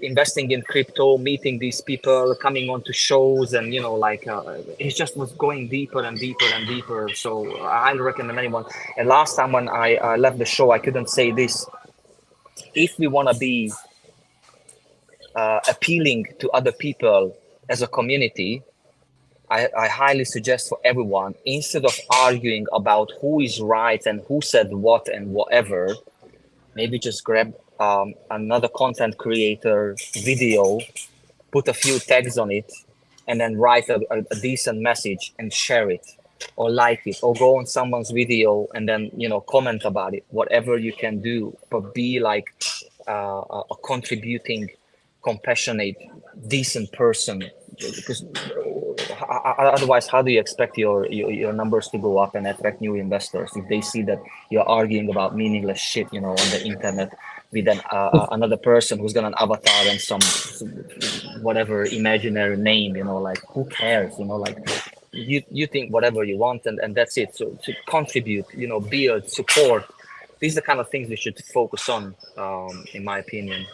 investing in crypto, meeting these people, coming onto shows, and it just was going deeper and deeper and deeper. So I highly recommend anyone. And last time when I left the show, I couldn't say this. If we want to be appealing to other people as a community, I highly suggest for everyone, instead of arguing about who is right and who said what and whatever, maybe just grab another content creator video, put a few tags on it, and then write a decent message and share it, or like it, or go on someone's video and then comment about it. Whatever you can do, but be like a contributing, compassionate, decent person. Because otherwise, how do you expect your numbers to go up and attract new investors if they see that you're arguing about meaningless shit, on the internet with another person who's got an avatar and some whatever imaginary name, like who cares, you think whatever you want, and that's it. So to contribute, build, support. These are the kind of things we should focus on, in my opinion.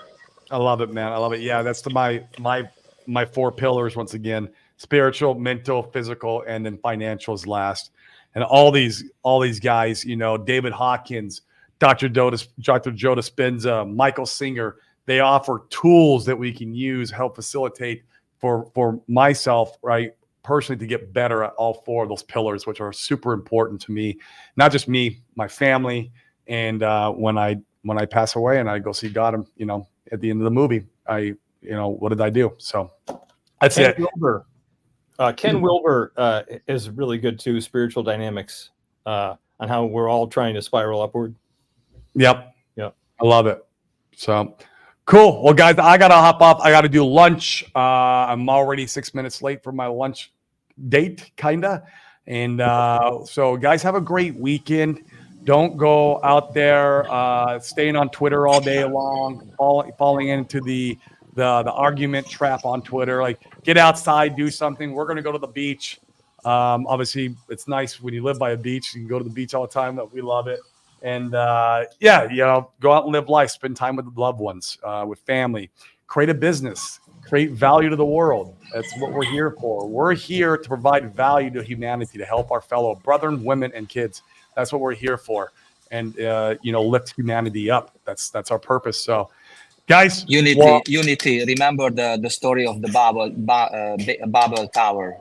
I love it, man. I love it. Yeah, that's my 4 pillars once again: spiritual, mental, physical, and then financials last. And all these guys, David Hawkins, Dr. Joe Dispenza, Michael Singer, they offer tools that we can use, help facilitate for myself, right, personally, to get better at all 4 of those pillars, which are super important to me. Not just me, my family, and when I pass away and I go see God, at the end of the movie, what did I do? So that's Ken it. Wilber. Ken Wilber is really good too. Spiritual dynamics on how we're all trying to spiral upward. Yep. Yep. I love it. So cool. Well, guys, I got to hop off. I got to do lunch. I'm already 6 minutes late for my lunch date, kind of. And so, guys, have a great weekend. Don't go out there staying on Twitter all day long, falling into the argument trap on Twitter. Like, get outside, do something. We're going to go to the beach. Obviously, it's nice when you live by a beach. You can go to the beach all the time. That we love it. And go out and live life. Spend time with loved ones, with family. Create a business. Create value to the world. That's what we're here for. We're here to provide value to humanity, to help our fellow brethren, women, and kids. That's what we're here for. And, lift humanity up. That's our purpose. So, guys. Unity. Remember the story of the Babel Tower.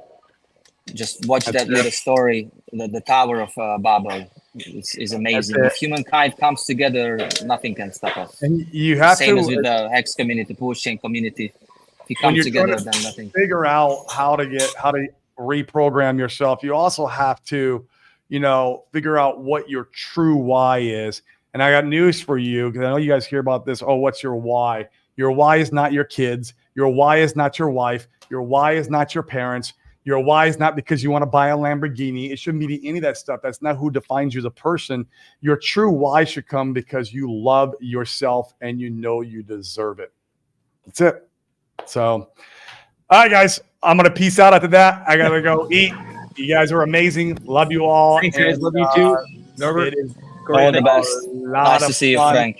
Just watch that little story, the Tower of Babel. Is amazing. If humankind comes together, nothing can stop us. And you have Same to, as with the Hex community, Pushchain community. If you when come you're together, trying to then nothing. figure out how to reprogram yourself, you also have to, figure out what your true why is. And I got news for you, because I know you guys hear about this. Oh, what's your why? Your why is not your kids. Your why is not your wife. Your why is not your parents. Your why is not because you want to buy a Lamborghini. It shouldn't be any of that stuff. That's not who defines you as a person. Your true why should come because you love yourself and you deserve it. That's it. So, all right, guys, I'm going to peace out after that. I got to go eat. You guys are amazing. Love you all. Thanks, guys. Love you too. Norbert. It is All the been best. a lot Nice of to see you, fun. Frank.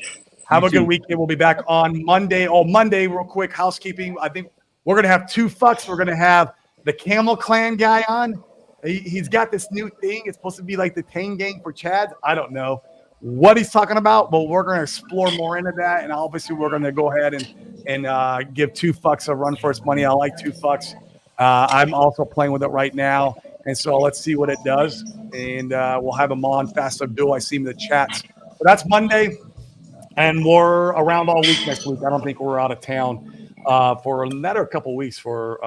Have You a good too. weekend. We'll be back on Monday. Oh, Monday, real quick, housekeeping. I think we're going to have 2 fucks. We're going to have the Camel Clan guy on. He's got this new thing. It's supposed to be like the Tang Gang for Chads. I don't know what he's talking about, but we're going to explore more into that. And obviously, we're going to go ahead and give 2 fucks a run for its money. I like 2 fucks. I'm also playing with it right now. And so let's see what it does. And we'll have him on. Fast Abdul, I see him in the chats. But that's Monday. And we're around all week next week. I don't think we're out of town for another couple of weeks for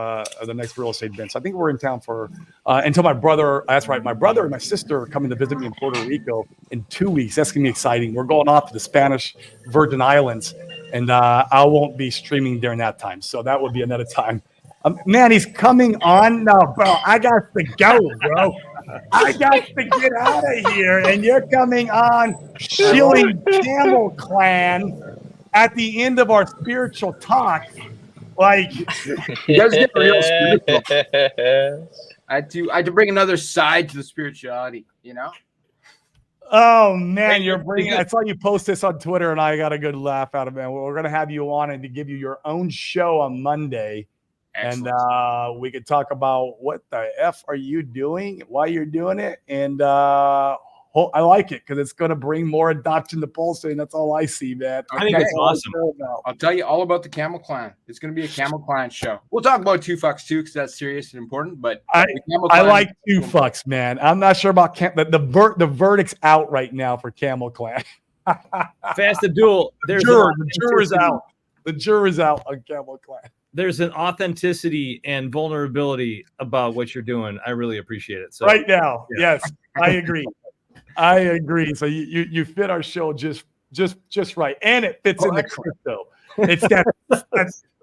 the next real estate event. So I think we're in town for until my brother. That's right. My brother and my sister are coming to visit me in Puerto Rico in 2 weeks. That's going to be exciting. We're going off to the Spanish Virgin Islands. And I won't be streaming during that time. So that would be another time. Man, he's coming on now, bro. I got to go, bro. I got to get out of here. And you're coming on shilling Camel Clan at the end of our spiritual talk. Like, You guys get real spiritual. I had to bring another side to the spirituality, oh, man, you're Pretty bringing. good. I saw you post this on Twitter, and I got a good laugh out of it. We're going to have you on and to give you your own show on Monday. Excellent. And we could talk about what the F are you doing, why you're doing it. And I like it because it's going to bring more adoption to Pulsing. That's all I see, man. I think Okay. it's awesome. I'll tell you all about the Camel Clan. It's going to be a Camel Clan show. We'll talk about 2 fucks too, because that's serious and important. But I the Camel I Clan- like 2 fucks, man. I'm not sure about the verdict's out right now for Camel Clan. Fast Abdul. The juror's out. The juror's out on Camel Clan. There's an authenticity and vulnerability about what you're doing. I really appreciate it. So Right now, Yeah. yes, I agree. I agree. So you fit our show just right, and it fits in the excellent. crypto. It's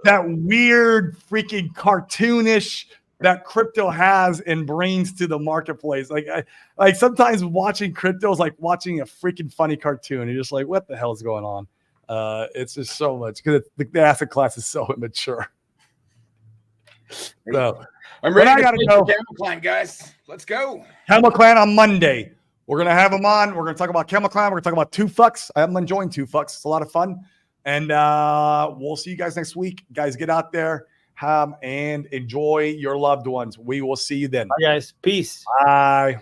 that weird freaking cartoonish that crypto has and brings to the marketplace. Like sometimes watching crypto is like watching a freaking funny cartoon. You're just like, what the hell is going on? It's just so much because the asset class is so immature. So I'm But ready I to gotta play go. Camel Clan, guys. Let's go. Camel Clan on Monday. We're gonna have them on. We're gonna talk about Camel Clan. We're gonna talk about Two Fucks. I'm enjoying Two Fucks. It's a lot of fun. And we'll see you guys next week. Guys, get out there and enjoy your loved ones. We will see you then. Bye, guys. Peace. Bye.